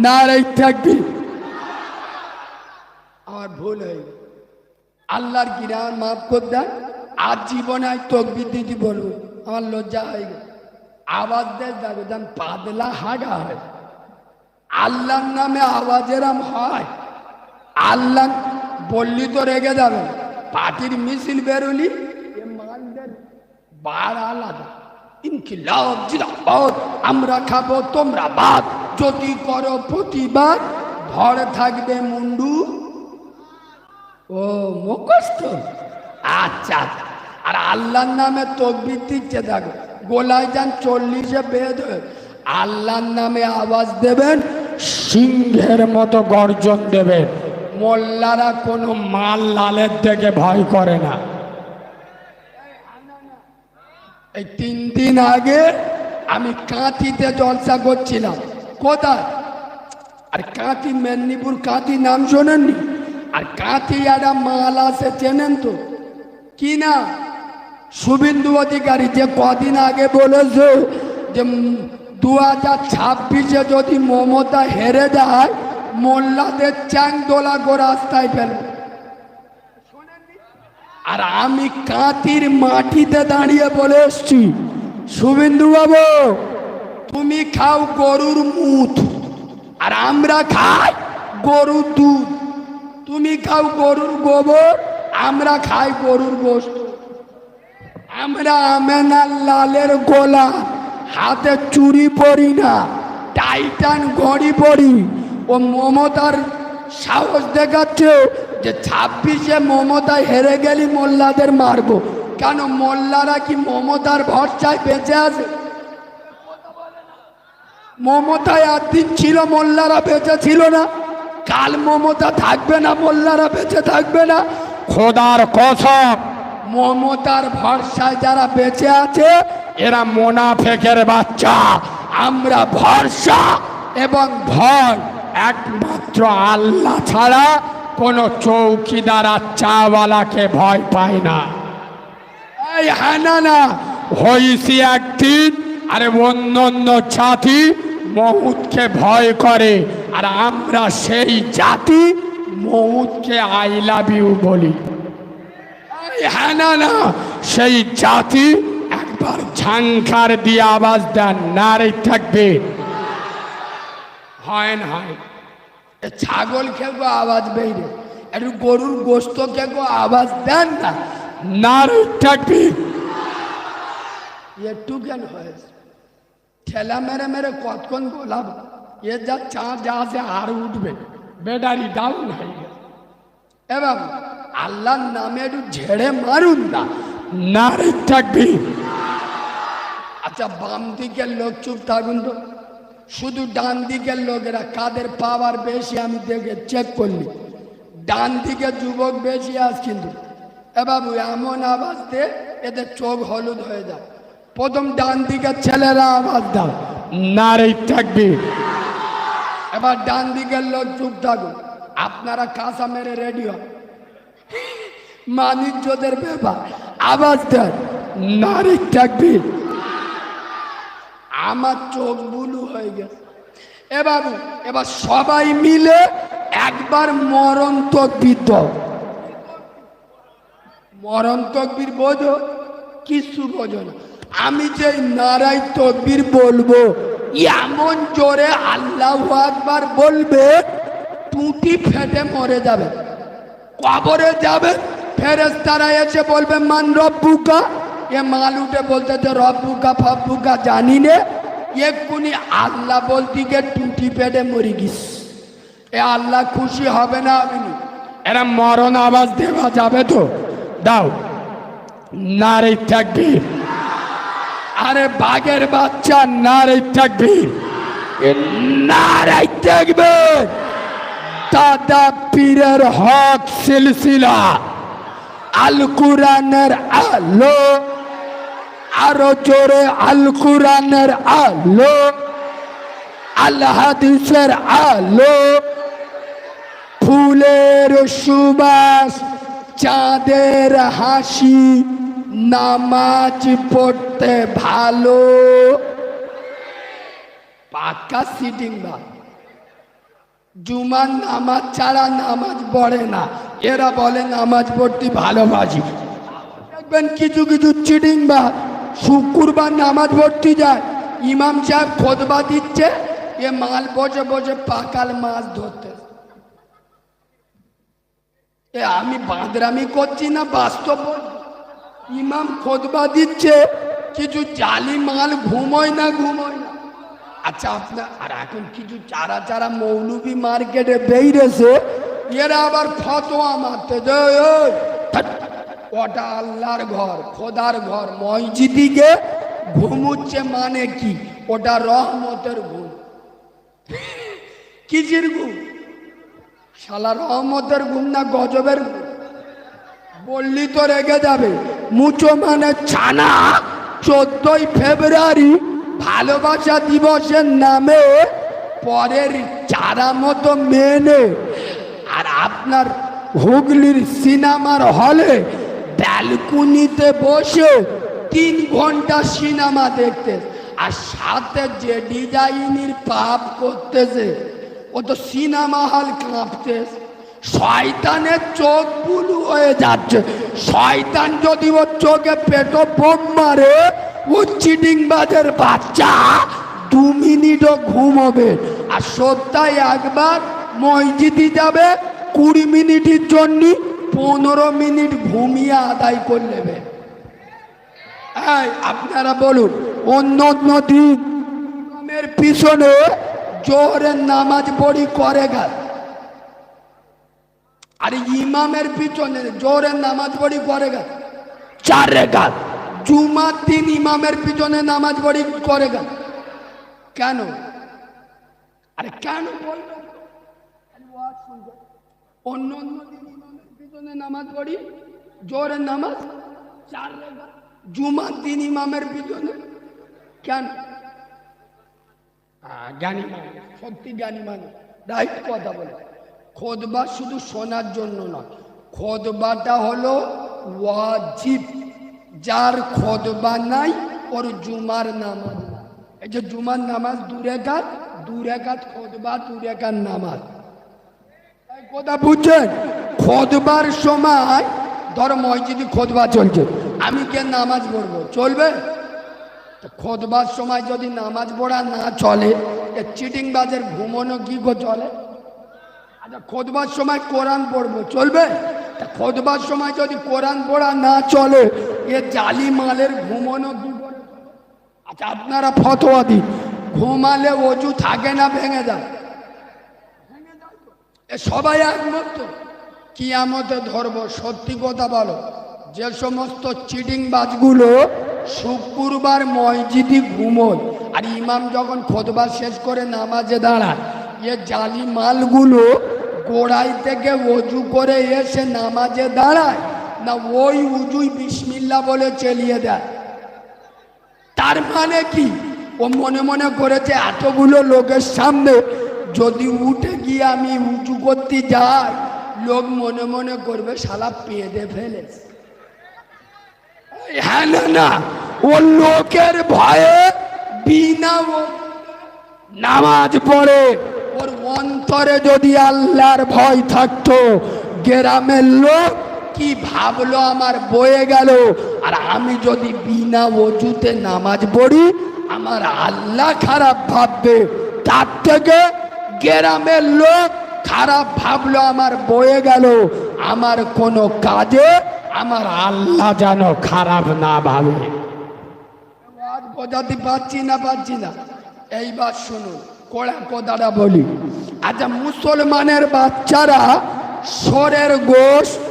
নারাই থাকবি। আমার ভুল হয়ে গেল, আল্লাহর কিরাম মাফ করে দেন। আর জীবনে আজ তকবীর দিতে বলবো, আমার লজ্জা হয়ে গেল। আওয়াজ দেয় যাবে, যেন পাতলা হাগা হয়। আল্লাহর নামে আওয়াজের হয়, আল্লাহ বললি তো রেগে যাবে। পার্টির মিছিল বেরোলি, বার আলাদা, ইনকিলাব জিন্দাবাদ, আমরা খাবো তোমরা বাদ, যদি করো প্রতিবাদ ধরে থাকবে মুন্ডু। ও মুখস্থ, আচ্ছা। আর আল্লাহর নামে তকবীর দিচ্ছে, দেখো গোলায় যান 40-এ বেদ হয়ে আল্লাহর নামে আওয়াজ দেবেন, সিংহের মতো গর্জন দেবেন। মোল্লারা কোনো মাল লালের থেকে ভয় করে না। এই 3 দিন আগে আমি কাঁথিতে জলসা করছিলাম। কোথায়? আর কাঁথি, মেদিনীপুর কাঁথি নাম শোনেননি? আর কাঁথি একটা মাল আছে, চেনেন তো? কি না? শুভেন্দু অধিকারী, যে কদিন আগে বলেছে যে 2026-এ যদি মমতা হেরে যায় মোল্লাদের চ্যাং দোলা গো রাস্তায় ফেলবে। আর আমি কাঁথির মাটিতে দাঁড়িয়ে বলে এসছি, শুভেন্দু বাবু তুমি খাও গরুর মুত, আর আমরা খাই গরুর দুধ। তুমি খাও গরুর গোবর, আমরা খাই গরুর গোশত। আমরা আমেনার লালের গোলা, হাতে চুরি পরি না, টাইটান ঘড়ি পরি। ও মমতার সাহস দেখাচ্ছে যে 26-এ মমতা হেরে গেলি মোল্লাদের মারবো। কেন? মোল্লারা কি মমতার ভরসায় বেঁচে আছে? মমতায় একদিন ছিল, মোল্লারা বেঁচে ছিল না। কাল মমতা থাকবে না, মোল্লারা বেঁচে থাকবে না। খোদার কসম, মমতার ভরসায় যারা বেঁচে আছে এরা মুনাফিকের বাচ্চা। আমরা ভরসা এবং ভয় একমাত্র আল্লাহ ছাড়া কোনো চৌকিদার আর চাওয়ালাকে ভয় পায় না। এই হ্যাঁ না হইছি একদিন, আরে অন্য জাতি মউতকে ভয় করে, আর আমরা সেই জাতি মউতকে আই লাভ ইউ বলি। হ্যাঁ না সেই জাতি একবার ঝাঙ্কার দিয়ে আওয়াজ দেন, নারে থাকবে। হয় না হয় ছাগল খেগো আওয়াজ বেরিয়ে, একটু গরুর গোস্ত খেগো আওয়াজ দেন না, নারে থাকবে। একটু কেন হয়েছে? ঠেলা মেরে মেরে কতক্ষণ গোলাপ, এ যা যা আছে আর উঠবে, ব্যাটারি ডাউন হয়ে গেছে। এবং আল্লাহর নামে একটু ঝেড়ে মারুন না, নারে থাকবে। আচ্ছা, বাম দিকের লোক চুপ থাকুন তো, শুধু ডান দিকের লোকেরা কাদের পাওয়ার বেশি আমি দেখে চেক করলি। ডান দিকে যুবক বেশি আস, কিন্তু এ বাবু এমন আওয়াজ দে এদের চোখ হলুদ হয়ে যায়। প্রথম ডান দিকের ছেলেরা আওয়াজ দাও, নারে থাকবে। এবার ডান দিকের লোক চুপ থাকুন, আপনারা কাঁসা মেরে রেডি হন, মানিজ্যদের ব্যাপার। আওয়াজ দেন, নারে থাকবে। আমার চোখ বুলু হয়ে গেছে। এ বাবু এবার সবাই মিলে একবার মরণ তকবীর দাও। মরণ তকবীর বোঝো? কিছু বোঝো না। আমি যে নারাই তকবীর বলবো, এমন জোরে আল্লাহু আকবার বলবে টুটি ফেটে মরে যাবে, কবরে যাবে। ফেরেশতারা এসে বলবে মান রব্বুকা, এ মাল উঠে বলতে যে রব্বুকা ফব্বুকা জানি নে, এক্ষুনি আল্লাহ বলতে গিয়ে টুটি পেটে মরে গিস। এ আল্লাহ খুশি হবে না? আপনি এরা মরণ আওয়াজ দেওয়া যাবে তো? দাও, নারে তাকবীর। আরে বাঘের বাচ্চা, নারে তাকবীর, নারে তাকবীর। দাদা পীরের হক সিলসিলা, আল কুরআনের আলো, আরো জোরে আল কুরআনের আলো, আল হাদিসের আলো, ফুলের সুবাস, চাঁদের হাসি, নামাজ পড়তে ভালো। পাক্কা সিটিং বা জুমার নামাজ ছাড়া নামাজ পড়ে না, এরা বলে নামাজ পড়তে ভালোবাসি। দেখবেন কিছু কিছু চিটিং বা শুক্রবার নামাজ পড়তে যায়, ইমাম সাহেব খোদবা দিচ্ছে, এ মাল বসে বসে পাকাল মাছ ধরতে। এ আমি বাঁদরামি করছি না, বাস্তব। ইমাম খোদবা দিচ্ছে, কিছু জালি মাল ঘুমোয় না। আচ্ছা আপনার আর এখন কিছু চারা চারা মৌলবি মার্কেটে বেরিয়েছে, এরা আবার ফতোয়া মারতে যে ওটা আল্লাহর ঘর, খোদার ঘর, মসজিদে ঘুমুচ্ছে মানে কি? ওটা রহমতের ঘুম। কিসের ঘুম? শালা রহমতের ঘুম না গজবের ঘুম? বললি তো রেগে যাবে। মুচো মানে ছানা 14ই ফেব্রুয়ারি ভালোবাসা দিবসের নামে পরের চারা মতো মেনে আর আপনার হুগলির সিনেমার হলে ব্যালকনিতে বসে 3 ঘন্টা সিনেমা দেখতে, আর সাথে যে ডিজাইনের পাপ করতেছে ও তো সিনেমা হল কাঁপতেছে। শয়তানের চোখ বুলু হয়ে যাচ্ছে। শয়তান যদি ওর চোখে পেটো বোম মারে, ও চিটিংবাজের বাচ্চা 2 মিনিটও ঘুমোবে। আর সপ্তাহে একবার মসজিদে যাবে 20 মিনিটের জন্য, 15 মিনিট ঘুমিয়ে আদায় করে নেবে। আপনারা বলুন, অন্য অন্য দিন ইমামের পিছনে জোহরের নামাজ পড়ি করে গেল, আর ইমামের পিছনে জোহরের নামাজ পড়ি করে গেল 4 রাকাত। জুমার দিন ইমামের পিছনে নামাজ পড়ি করে গেল কেন? আরে কেন বলবেন? অন্য অন্য দিন ইমামের পিছনে নামাজ পড়ি, জোহরের নামাজ 4 রাকাত, জুমার দিন ইমামের পিছনে কেন? জ্ঞানী মানুষ, সত্যি জ্ঞানী মানুষ রাইট কথা বলে। খুতবা শুধু শোনার জন্য নয়, খুতবাটা হলো ওয়াজিব। যার খুতবা নাই ওর জুমার নামাজ নাই। এই যে জুমার নামাজ 2 রাকাত, 2 রাকাত খুতবা, 2 রাকাত নামাজ। এই কথা বুঝছেন? খুতবার সময় ধর মসজিদে খুতবা চলছে, আমি কে নামাজ পড়বো, চলবে? খুতবার সময় যদি নামাজ পড়া না চলে, এ চিটিংবাজের ঘুমোনো কি গো চলে? আচ্ছা, খুতবার সময় কোরআন পড়বো, চলবে? খুতবার সময় যদি কোরআন পড়া না চলে, এ জালি মালের ঘুমোনো কি করে? আচ্ছা, আপনারা ফতোয়া দিন, ঘুমালে অজু থাকে না ভেঙে যায়? এ সবাই একমত তো? কিয়ামতে ধরবো, সত্যি কথা বলো। যে সমস্ত চিটিংবাজগুলো শুক্রবার মসজিদে ঘুমোয়, আর ইমাম যখন খুতবা শেষ করে নামাজে দাঁড়ায়, এ জালি মালগুলো গোড়াই থেকে অজু করে এসে নামাজে দাঁড়ায় না ওই উজুই বিসমিল্লাহ বলে চালিয়ে দেয়? তার মানে কি? ও মনে মনে করেছে এতগুলো লোকের সামনে যদি উঠে গিয়ে আমি উঁচু করতে যাই, লোক মনে মনে করবে শালা পেঁদে ফেলেছে। হ্যাঁ না, ও লোকের ভয়ে বিনা নামাজ পড়ে। ওর অন্তরে যদি আল্লাহর ভয় থাকতো, গ্রামের লোক কি ভাবলো আমার বয়ে গেল, আর আমি যদি বিনা অজুতে নামাজ পড়ি আমার আল্লাহ খারাপ ভাববে, তার থেকে গ্রামের লোক খারাপ ভাবলো আমার বয়ে গেল, আমার কোনো কাজে আমার আল্লাহ যেন খারাপ না ভাবে। আজ বোঝাতে পারছি না? এইবার শুনুন, কোড়া কথাটা বলি। আচ্ছা, মুসলমানের বাচ্চারা সরের গোশত,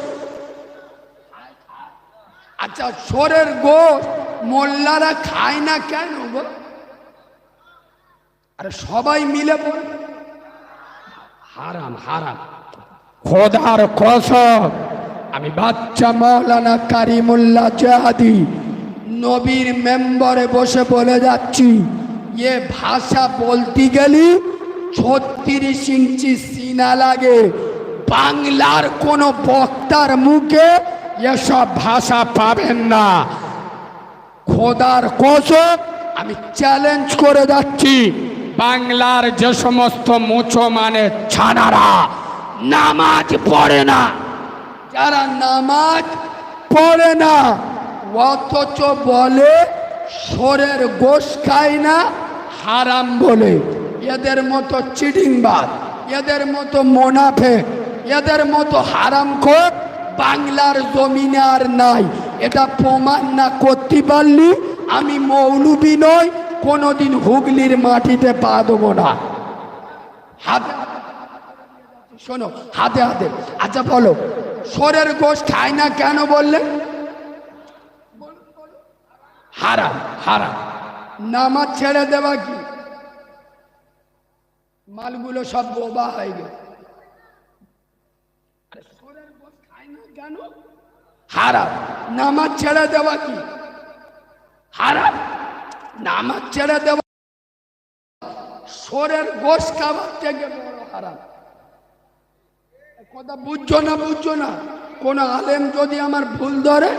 আচ্ছা সরের গোশত মোল্লারা খায় না কেন গো? আরে সবাই মিলে বল, হারাম হারাম। খোদার কসম, আমি বাচ্চা মাওলানা কারিমুল্লাহ জাহাদি নবীর মেম্বরে বসে বলে যাচ্ছি, এ ভাষা বলতে গেলি 36 ইঞ্চি সিনা লাগে। বাংলার কোনো বক্তার মুখে এসব ভাষা পাবেন না। খোদার কসম, আমি চ্যালেঞ্জ করে যাচ্ছি, বাংলার যে সমস্ত মুসলমানের ছানারা নামাজ পড়ে না, যারা নামাজ পড়ে না অথচ বলে সরের গোশত খায় না হারাম বলে, এদের মতো চিটিংবাজ, এদের মতো মুনাফিক, এদের মতো হারামখোর বাংলার জমিনে আর নাই। এটা প্রমাণ না করতে পারলি আমি মৌলবি নই, কোনোদিন হুগলির মাটিতে পা দেবো না। শোনো, হাতে হাতে। আচ্ছা বলো, সোরের গোশ খায় না কেন বললে? হারাম, হারাম। নামাজ ছেড়ে দেওয়া কি? মালগুলো সব বোবা হয়ে গেল। সোরের গোশ খায় না কেন? হারাম। নামাজ ছেড়ে দেওয়া কি? হারাম। নামাজ ছেড়ে দেওয়া সোরের গোশ খাবার থেকে বড় হারাম। কথা বুঝছো না? বুঝছো না? কোন আলেম যদি আমার ভুল ধরে,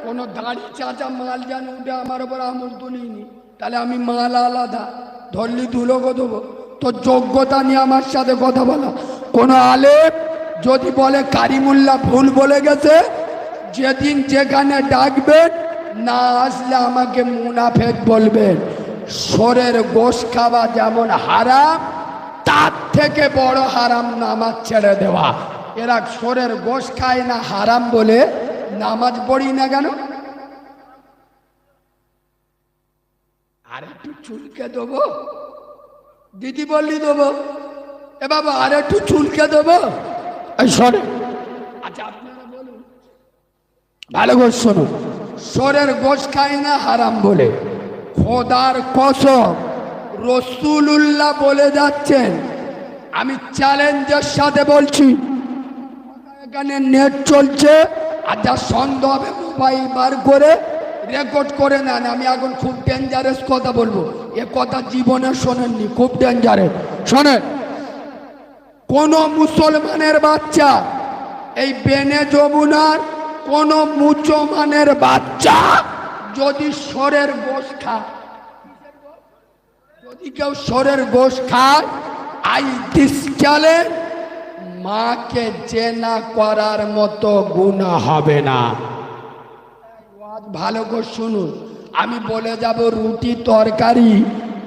কোন দাড়ি চাচা মাল জান উঠে আমার উপর আমল তুলিনি, তাহলে আমি মাল আলাদা ধরলি ধুলোকে দেবো। তো যোগ্যতা নিয়ে আমার সাথে কথা বলা। কোন আলেম যদি বলে কারিমুল্লাহ ভুল বলে গেছে, যেদিন যেখানে ডাকবেন, না আসলে আমাকে মুনাফেক বলবেন। সোরের গোশ খাওয়া যেমন হারাম, তার থেকে বড় হারাম নামাজ ছেড়ে দেওয়া। এরা সোরের গোশ খায় না হারাম বলে নামাজ পড়ি না কেন? আর একটু চুলকে দেবো, দিদি বললি দেবো। এ বাবা আর একটু চুলকে দেবো। শোনে, আচ্ছা আপনারা বলুন, ভালো করে শোনো, সোরের গোশ খায় না হারাম বলে খোদার কসম রসুলুল্লাহ বলে যাচ্ছেন, আমি চ্যালেঞ্জের সাথে বলছি, এখানে নেট চলছে, আর যা সন্দেহ হবে মোবাইল বার করে রেকর্ড করে নেন। আমি এখন খুব ডেঞ্জারাস কথা বলবো, এ কথা জীবনে শোনেননি, খুব ডেঞ্জারাস। শোনেন, কোন মুসলমানের বাচ্চা, এই বেনে যমুনার কোন মুসলমানের বাচ্চা যদি সোরের গোশ খায়, যদি কেউ সোরের গোশ খায়, আই দিস চ্যালেঞ্জ, মাকে জেনা করার মতো গুনাহ হবে না। ভালো করে শুনুন, আমি বলে যাব রুটি তরকারি,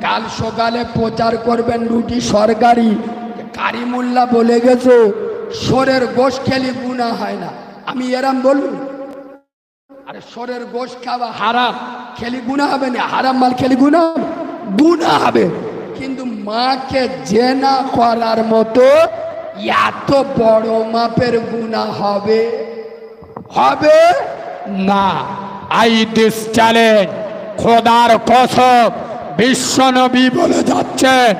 কাল সকালে প্রচার করবেন রুটি সরকারি। কারিমুল্লাহ বলে গেছে সোরের গোশ খেলে গুনাহ হয় না, আমি এরম বলুন? আরে সোরের গোশ খাওয়া হারাম, খেলি গুনাহ হবে না? হারাম মাল খেলি গুনাহ, গুনাহ হবে। কিন্তু মাকে জেনা করার মতো এত বড় মাপের গুনাহ হবে হবে না। আই দিস চ্যালেঞ্জ, খোদার কসম বিশ্বনবী বলে যাচ্ছেন,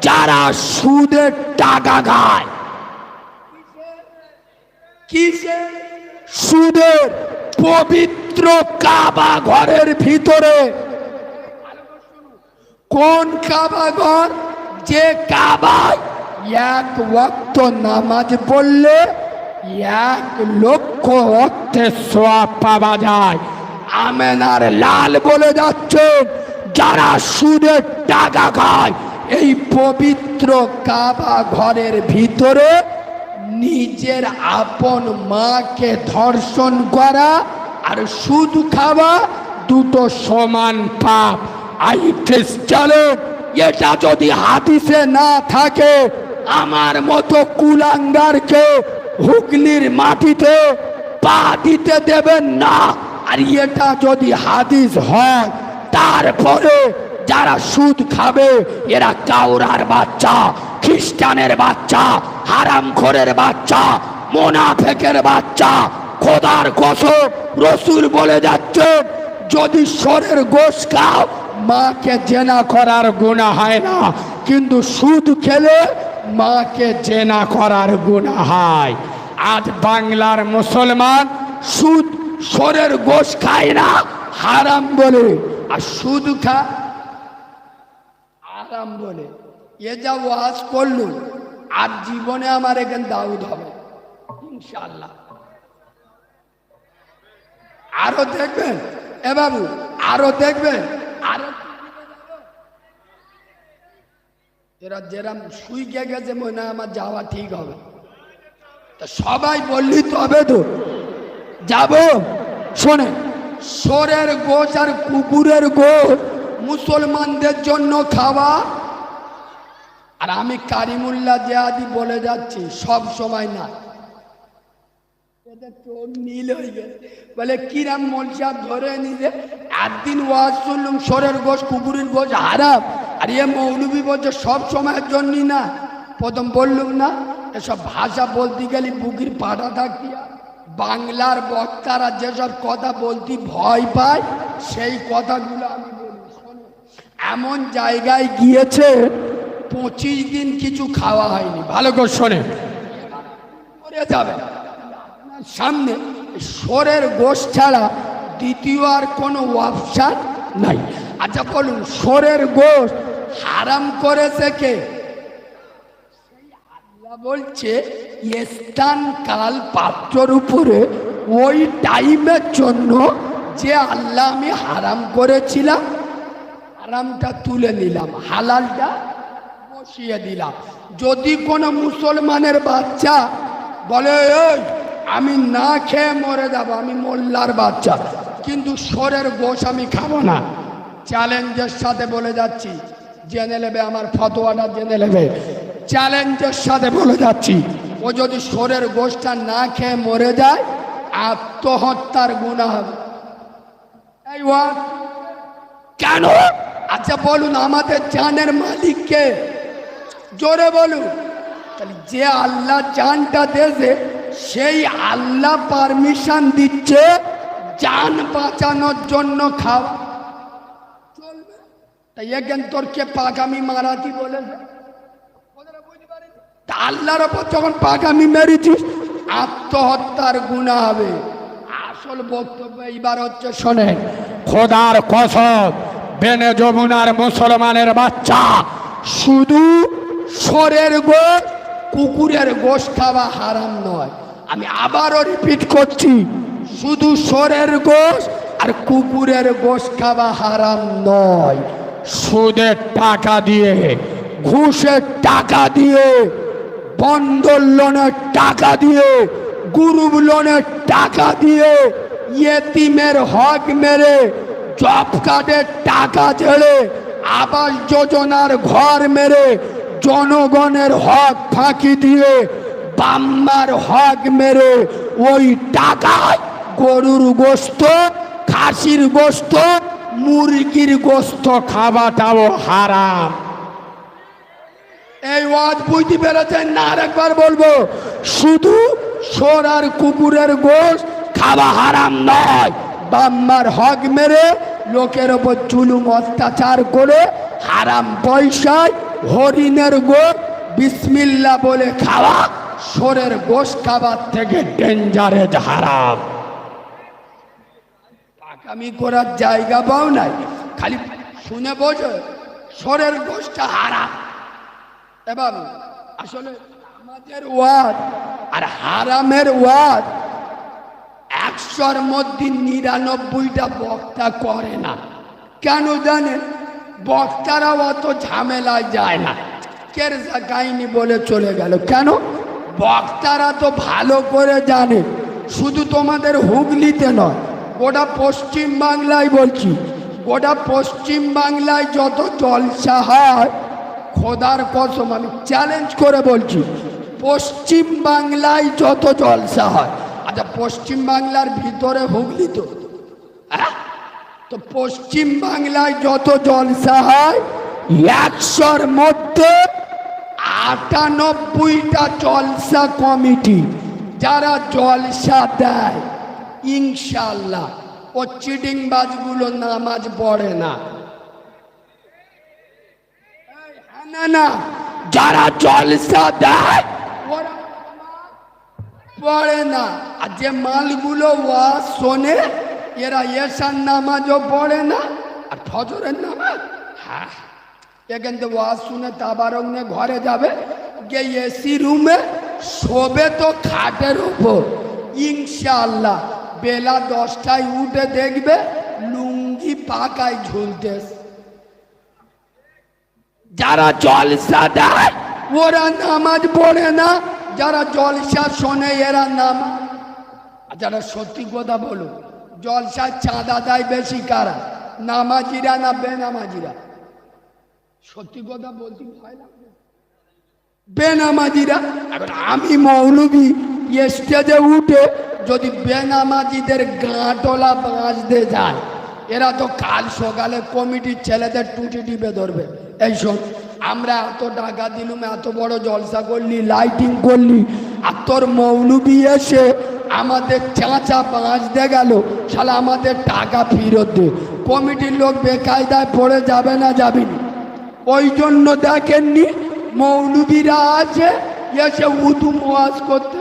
যারা সুদের টাকা খায়, কিসে? সুদের। পবিত্র কাবা ঘরের ভিতরে, কোন কাবা ঘর? যে কাবায় এক ওয়াক্ত নামাজ পড়লে 1,00,000 ওয়াক্তের সওয়াব পাওয়া যায়। আমেনার লাল বলে যাচ্ছেন, যারা সুদের টাকা খায়, এই পবিত্র কাবা ঘরের ভিতরে নিজের আপন মাকে ধর্ষণ করা আর সুদ খাওয়া দুটো সমান পাপ। আইটিস চলে, এটা যদি হাদিসে না থাকে, আমার মতো কুলাঙ্গারকে হুগলির মাটিতে পা দিতে দেবেন না। আর এটা যদি হাদিস হয়, তারপরে যারা সুদ খাবে এরা কাউরার বাচ্চা, খ্রিস্টানের বাচ্চা, হারামখোরের বাচ্চা, মোনাফেকের বাচ্চা। খোদার কসম রসুল বলে যাচ্ছে, যদি সোরের গোশ খাও, মাকে জেনা করার গুনাহ হয় না, কিন্তু সুদ খেলে মাকে জেনা করার গুনাহ হয়। আজ বাংলার মুসলমান সুদ সোরের গোশ খায় না হারাম বলে, আর সুদ খা হারাম বলে। এ যা ওয়াজ করলো, আর জীবনে আমার এখানে দাউদ হবে ইনশাআল্লাহ। আরো দেখবেন এ বাবু, আরো দেখবেন, আরো এরা যেরাম শুইকে গেছে, মনে হয় আমার যাওয়া ঠিক হবে। তা সবাই বললি তবে তো যাব। শোনে, সোরের গোশ আর কুকুরের গোশ মুসলমানদের জন্য খাওয়া। আর আমি কারিমুল্লাহ জিয়াদি বলে যাচ্ছি, সব সময় না। নীল হয়ে গেছে, বলে কিরাম মলসাব ধরে নিলে একদিন ওয়াজ শুনলাম সোরের গোশ কুকুরের গোশ হারাম, আর এ মৌলবী বলছে সব সময়ের জন্য না। প্রথম বললুম না এসব ভাষা বলতে গেলে বুকির পাটা থাকতি। বাংলার বক্তারা যেসব কথা বলতে ভয় পায় সেই কথাগুলো আমি বলি। শোনো, এমন জায়গায় গিয়েছে 25 দিন কিছু খাওয়া হয়নি। ভালো করে শোনে মরে যাবে আপনার সামনে। শোরের গোশ ছাড়া দ্বিতীয় আর কোনো অপশন নাই। আচ্ছা বলুন, শোরের গোশ হারাম করেছে কে? আল্লাহ বলছে স্থান কাল পাত্রর উপরে ওই টাইমের জন্য যে আল্লাহ আমি হারাম করেছিলাম, হারামটা তুলে নিলাম, হালালটা বসিয়ে দিলাম। যদি কোনো মুসলমানের বাচ্চা বলে এই আমি না খেয়ে মরে যাব, আমি মোল্লার বাচ্চা, কিন্তু শোরের গোশ আমি খাবো না, চ্যালেঞ্জের সাথে বলে যাচ্ছি, জেনে নেবে আমার ফতোয়াটা, জেনে নেবে, চ্যালেঞ্জের সাথে বলে যাচ্ছি, ও যদি শোরের গোশটা না খেয়ে মরে যায় আত্মহত্যার গুনাহ হবে। এই কেন? আচ্ছা বলুন, আমাদের জানের মালিক কে? জোরে বলুন। যে আল্লাহ জানটা দেশে, সেই আল্লাহ পারমিশন দিচ্ছে জান বাঁচানোর জন্য খাওয়া চলবে। তাই এখান তোর কে পাকামি মারাতি বলেছে? আল্লাহর ওপর যখন পাকামি মেরেছিস আত্মহত্যার গুনাহ হবে। আসল বক্তব্য এইবার হচ্ছে, শোনেন, খোদার কসম, বেনে যমুনার মুসলমানের বাচ্চা, শুধু শোরের গোশ, কুকুরের গোশ খাওয়া হারাম নয়। আমি আবারও রিপিট করছি, শুধু শোরের গোশ আর কুকুরের গোশ খাওয়া হারাম নয়। সুদের টাকা দিয়ে, ঘুষের টাকা দিয়ে, বন্ধন লোনের টাকা দিয়ে, গ্রুপ লোনের টাকা দিয়ে, ইয়েতিমের হক মেরে, জব কার্ডের টাকা ছেড়ে, আবাস যোজনার ঘর মেরে, জনগণের হক ফাঁকি দিয়ে, বাম্মার হক মেরে, ওই টাকায় গরুর গোশত, খাসির গোশত, মুরগির গোশত খাওয়াটাও হারাম। এই ওয়াজ বুঝতে পেরেছেন না? আরেকবার বলবো, শুধু শোর আর কুকুরের গোশ খাওয়া হারাম নয়। বাম্মার হক মেরে, লোকের ওপর জুলুম অত্যাচার করে, হারাম পয়সায় হরিণের গোশ বিসমিল্লাহ বলে খাওয়া শোরের গোশ খাবার থেকে ডেঞ্জারেজ হারাম। পাকামি করার জায়গা পাও নাই, খালি শুনে বোঝো শোরের গোশটা হারাম। এবার আসলে আমাদের ওয়াজ আর হারামের ওয়াজ 100-র মধ্যে 99টা বক্তা করে না। কেন জানেন? বক্তারা অত ঝামেলায় যায় না, কেরজা কাহিনী বলে চলে গেল। কেন? বক্তারা তো ভালো করে জানে, শুধু তোমাদের হুগলিতে নয়, গোটা পশ্চিম বাংলায় বলছি, গোটা পশ্চিম বাংলায় যত জলসা হয়, খোদার কসম আমি চ্যালেঞ্জ করে বলছি, পশ্চিম বাংলায় যত জলসা হয়, আচ্ছা পশ্চিম বাংলার ভিতরে হুগলি তো, তো পশ্চিম বাংলায় যত জলসা হয় 100-র মধ্যে 98টা জলসা কমিটি যারা জলসা দেয়, ইনশাআল্লাহ ও চিটিংবাজগুলো নামাজ পড়ে না। না না, যারা জলসা দেয় ওরা পড়ে না। আর যে মালগুলো ওয়াজ শোনে এরা এশার নামাজও পড়ে না আর ফজরের নামাজ, হ্যাঁ, এখান থেকে ওয়াজ শুনে তাবারক নিয়ে ঘরে যাবে, গিয়ে এসি রুমে শোবে তো খাটের উপর, ইনশাআল্লাহ বেলা 10টায় উঠে দেখবে লুঙ্গি পাকায় ঝুলতে। যারা জলসা দেয় ওরা নামাজ পড়ে না, যারা জলসা শোনে এরা নামাজ। যারা সত্যি কথা বলো, জলসার চাঁদা দেয় বেশি কারা? নামাজিরা না বেনামাজিরা? সত্যি কথা বলতে ভয় লাগে, বেনামাজিরা। এখন আমি মৌলবি স্টেজে উঠে যদি বেনামাজিদের গাঁটলা বাঁচতে যায়, এরা তো কাল সকালে কমিটির ছেলেদের টুটি টিপে ধরবে। এই শোন, আমরা এত টাকা দিলুম, এত বড় জলসা করলি, লাইটিং করলি, আর তোর মৌলবি এসে আমাদের চাঁচা বাঁচতে গেল, শালা আমাদের টাকা ফেরত দে। কমিটির লোক বেকায়দায় পড়ে যাবে না, যাবিনি? ওই জন্য দেখেননি মৌলবীরা আছে এসে উদু মোয়াজ করতে।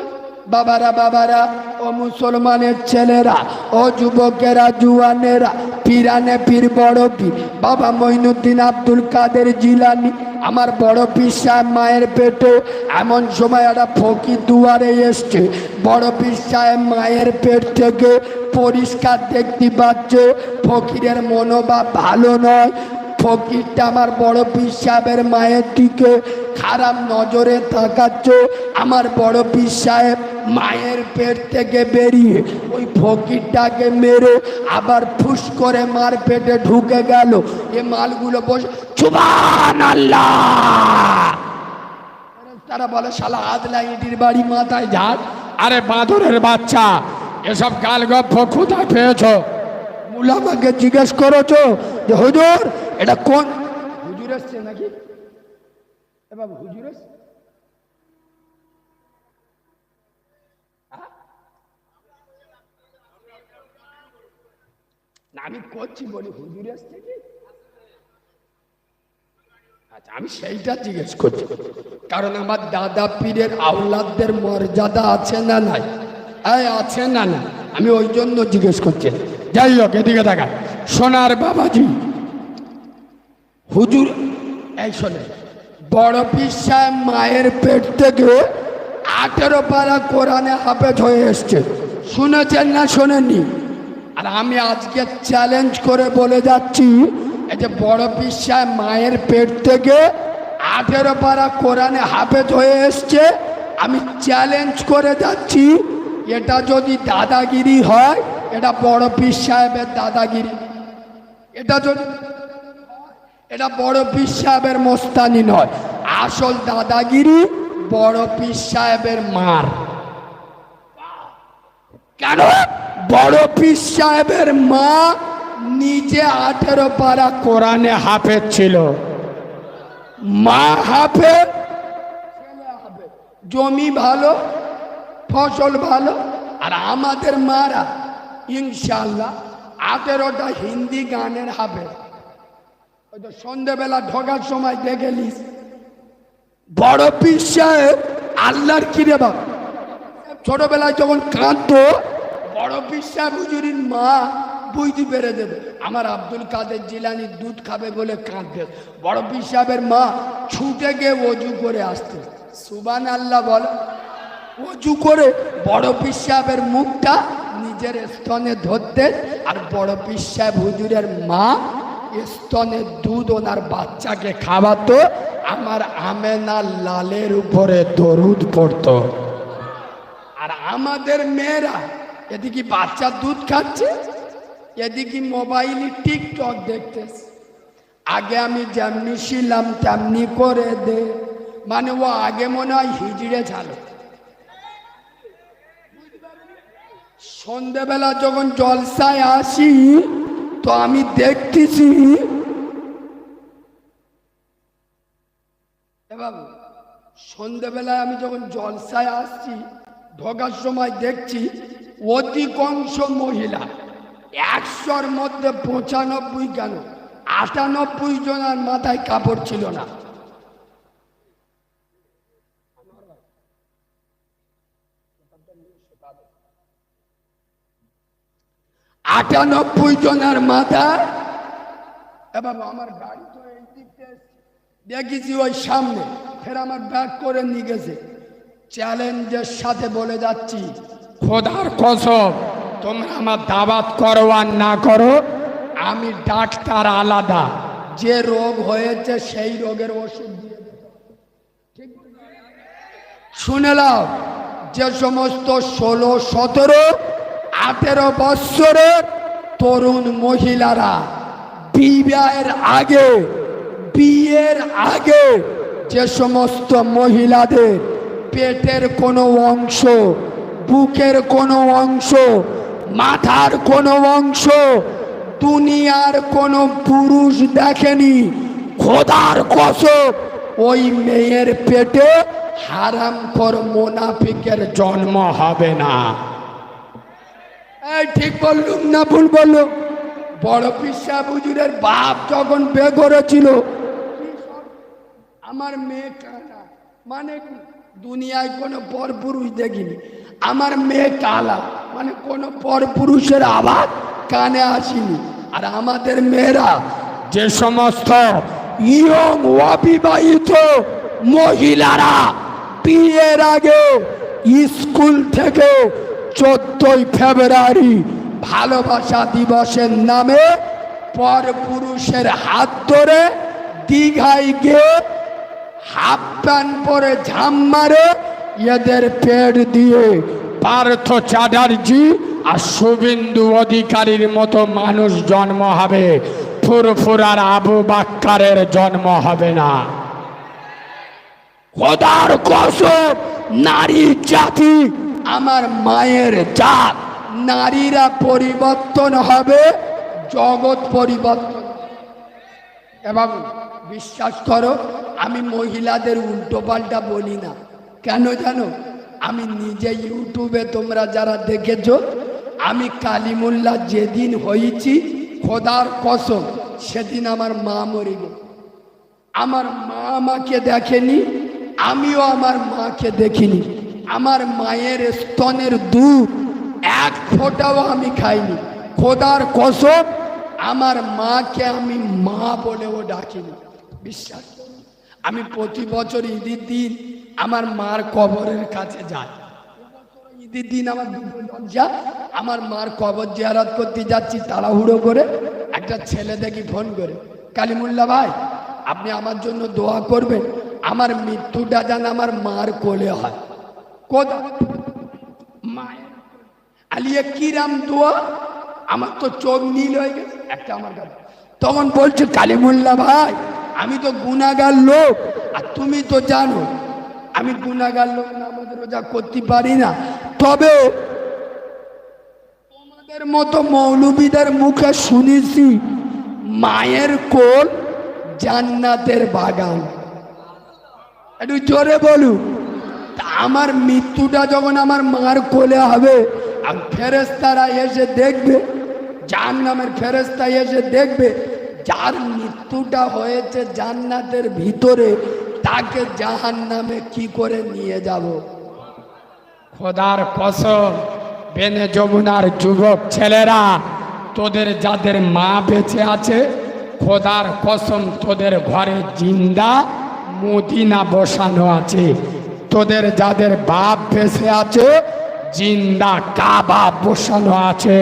বাবারা বাবারা, ও মুসলমানের ছেলেরা, ও যুবকেরা, জুয়ানেরা, পীরানে পীর, বড় পীর বাবা মঈনুদ্দিন আব্দুল কাদের জিলানী, আমার বড় পীর সাহেব মায়ের পেটে, এমন সময় একটা ফকির দুয়ারে এসছে। বড় পীর সাহেব মায়ের পেট থেকে পরিষ্কার দেখতে পাচ্ছে ফকিরের মনোভাব ভালো নয়। ফকিরটা আমার বড় পীর সাহেবের মায়ের দিকে খারাপ নজরে তাকাচ্ছে। আমার বড় পীর সাহেব মায়ের পেট থেকে বেরিয়ে ওই ফকিরটাকে মেরে আবার ফুস করে মার পেটে ঢুকে গেল। এ মালগুলো বসে সুবহানাল্লাহ, তারা বলে শালা আদলা ইটির বাড়ি মাথায় ঝাড়। আরে বাঁদরের বাচ্চা, এসব গাল গপ্প কোথায় পেয়েছো? মুলামাকে জিজ্ঞেস করেছো যে হুজুর এটা কোন হুজুর এসছে নাকি? এ বাবু হুজুর এসছে? না আমি করছি বলি হুজুর এসছে কি? আচ্ছা, আমি সেইটা জিজ্ঞেস করছি, কারণ আমার দাদা পীরের আওলাদদের মর্যাদা আছে না নাই? আছে না না? আমি ওই জন্য জিজ্ঞেস করছি। যাই হোক, এদিকে দেখা। সোনার বাবাজি হুজুর এই শোনে, বড় পীর সাহেব মায়ের পেট থেকে 18 পারা কোরআনে হাফেজ হয়ে এসছে। শুনেছেন না শোনেননি? আর আমি আজকে চ্যালেঞ্জ করে বলে যাচ্ছি, এই যে বড় পীর সাহেব মায়ের পেট থেকে 18 পারা কোরআনে হাফেজ হয়ে এসছে, আমি চ্যালেঞ্জ করে যাচ্ছি, এটা যদি দাদাগিরি হয় এটা বড় পীর সাহেবের দাদাগিরি। এটা বড় পীর সাহেবের মস্তানি নয়, আসল দাদাগিরি বড় পীর সাহেবের মার। কেন? বড় পীর সাহেবের মা নিজে 18 পারা কোরআনে হাফেজ ছিল। মা হাফেজ, জমি ভালো, ফসল ভালো। আর আমাদের মারা ইনশাল্লাহ 18টা হিন্দি গানের হাফেজ। ওই তো সন্ধ্যেবেলা ঢোকার সময় দেখে নিস বড় পীর সাহেব আল্লাহর কিরে বাবা ছোটবেলায় যখন কাঁদতো, বড় পীর সাহেব হুজুরির মা বুঝতে পেরে দেবে আমার আব্দুল কাদের জিলানি দুধ খাবে বলে কাঁদবে। বড় পীর সাহেবের মা ছুটে গিয়ে অজু করে আসতো। সুবহানাল্লাহ বল। অজু করে বড় পীর সাহেবের মুখটা নিজের স্তনে ধরতে, আর বড় পীর সাহেব হুজুরের মা স্তনের দুধ ওনার বাচ্চাকে খাওয়াতো। আমার আমেনা লালের উপরে দরুদ পড়তো। আর আমাদের মেয়েরা এদিকে বাচ্চা দুধ খাচ্ছে, এদিকে মোবাইলে টিকটক দেখতেছে। আগে আমি যেমনি ছিলাম তেমনি করে দে, মানে ও আগে মনে হয় হিজড়ে ছাড়ো। সন্ধ্যেবেলা যখন জলসায় আসি তো আমি দেখতেছি বাবু, সন্ধ্যেবেলায় আমি যখন জলসায় আসছি ঢোকার সময় দেখছি অধিকাংশ মহিলা, 100-র মধ্যে 95 কেন 98 জনের মাথায় কাপড় ছিল না। 98 জনের মাথায়। এবার আমার গাড়ি তো এই দিকে দেখেছি ওই সামনে, ফের আমার ব্যাগ করে নিয়ে গেছে। চ্যালেঞ্জের সাথে বলে যাচ্ছি, খোদার কসম, তোমরা আমার দাওয়াত করো আর না করো, আমি ডাক্তার আলাদা। যে রোগ হয়েছে সেই রোগের ওষুধ দিয়ে ঠিক শুনে নাও। যে সমস্ত 16, 17, 18 বৎসরের তরুণ মহিলারা বিয়ের আগে যে সমস্ত মহিলাদের পেটের কোনো অংশ, বুকের কোনো অংশ, মাথার কোনো অংশ দুনিয়ার কোনো পুরুষ দেখেনি, খোদার কসম ওই মেয়ের পেটে হারামখোর মুনাফিকের জন্ম হবে না। এই ঠিক বললুম না ভুল বললুম? বড় পীর সাহেব হুজুরের বাপ যখন বিয়ে করেছিল, আমার মেয়ে কানা, মানে দুনিয়ায় কোনো পরপুরুষ দেখিনি, আমার মেয়ে কালা, মানে কোনো পরপুরুষের আওয়াজ কানে আসেনি। আর আমাদের মেয়েরা যে সমস্ত ইয়ং অবিবাহিত মহিলারা বিয়ের আগে স্কুল থেকে 14ই ফেব্রুয়ারি ভালোবাসা দিবসের নামে পরপুরুষের হাত ধরে দীঘায় গিয়ে হাফ প্যান্ট পরে ঝাম মারে, এদের পেট দিয়ে পার্থ চ্যাটার্জি আর শুভেন্দু অধিকারীর মতো মানুষ জন্ম হবে, ফুরফুরার আবু বাক্কারের জন্ম হবে না। খোদার কসম নারী জাতি আমার মায়ের জাত, নারীরা পরিবর্তন হবে, জগৎ পরিবর্তন। এবার বিশ্বাস করো, আমি মহিলাদের উল্টো পাল্টা বলি না। কেন জানো? আমি নিজে ইউটিউবে তোমরা যারা দেখেছো, আমি কালিমুল্লাহ যেদিন হয়েছি, খোদার কসম সেদিন আমার মা মরে গেল। আমার মা আমাকে দেখেনি, আমিও আমার মাকে দেখিনি। আমার মায়ের স্তনের দুধ এক ফোঁটাও আমি খাইনি। খোদার কসম আমার মাকে আমি মা বলেও ডাকিনি। বিশ্বাস করুন, আমি প্রতি বছর ঈদের দিন আমার মার কবরের কাছে যাই। ঈদের দিন আমার লজ্জা, আমার মার কবর জিয়ারত করতে যাচ্ছি তাড়াহুড়ো করে, একটা ছেলে দেখি ফোন করে, কালিমুল্লাহ ভাই আপনি আমার জন্য দোয়া করবেন, আমার মৃত্যুটা যেন আমার মার কোলে হয়। কোথা মায়ের আলিয়া কিরাম দোয়া, আমার তো চোখ নীল হয়ে গেছে একটা আমার কাছে। তখন বলছে কালিমুল্লাহ ভাই আমি তো গুনাহগার লোক, আর তুমি তো জানো আমি গুনাহগার লোক, নামাজ রোজা করতে পারি না, তবে তোমাদের মতো মৌলবীদের মুখে শুনেছি মায়ের কোল জান্নাতের বাগান। একটু জোরে বলুন। আমার মৃত্যুটা যখন আমার মার কোলে হবে, আর ফেরেশতারা এসে দেখবে, জাহান্নামের ফেরেশতা এসে দেখবে যার মৃত্যুটা হয়েছে জান্নাতের ভিতরে, তাকে জাহান্নামে কি করে নিয়ে যাব? খোদার কসম বেনে যমুনার যুবক ছেলেরা, তোদের যাদের মা বেঁচে আছে, খোদার কসম তোদের ঘরে জিন্দা মদিনা বসানো আছে। তোদের যাদের বাপ বেঁচে আছে, জিন্দা কাবা বসানো আছে।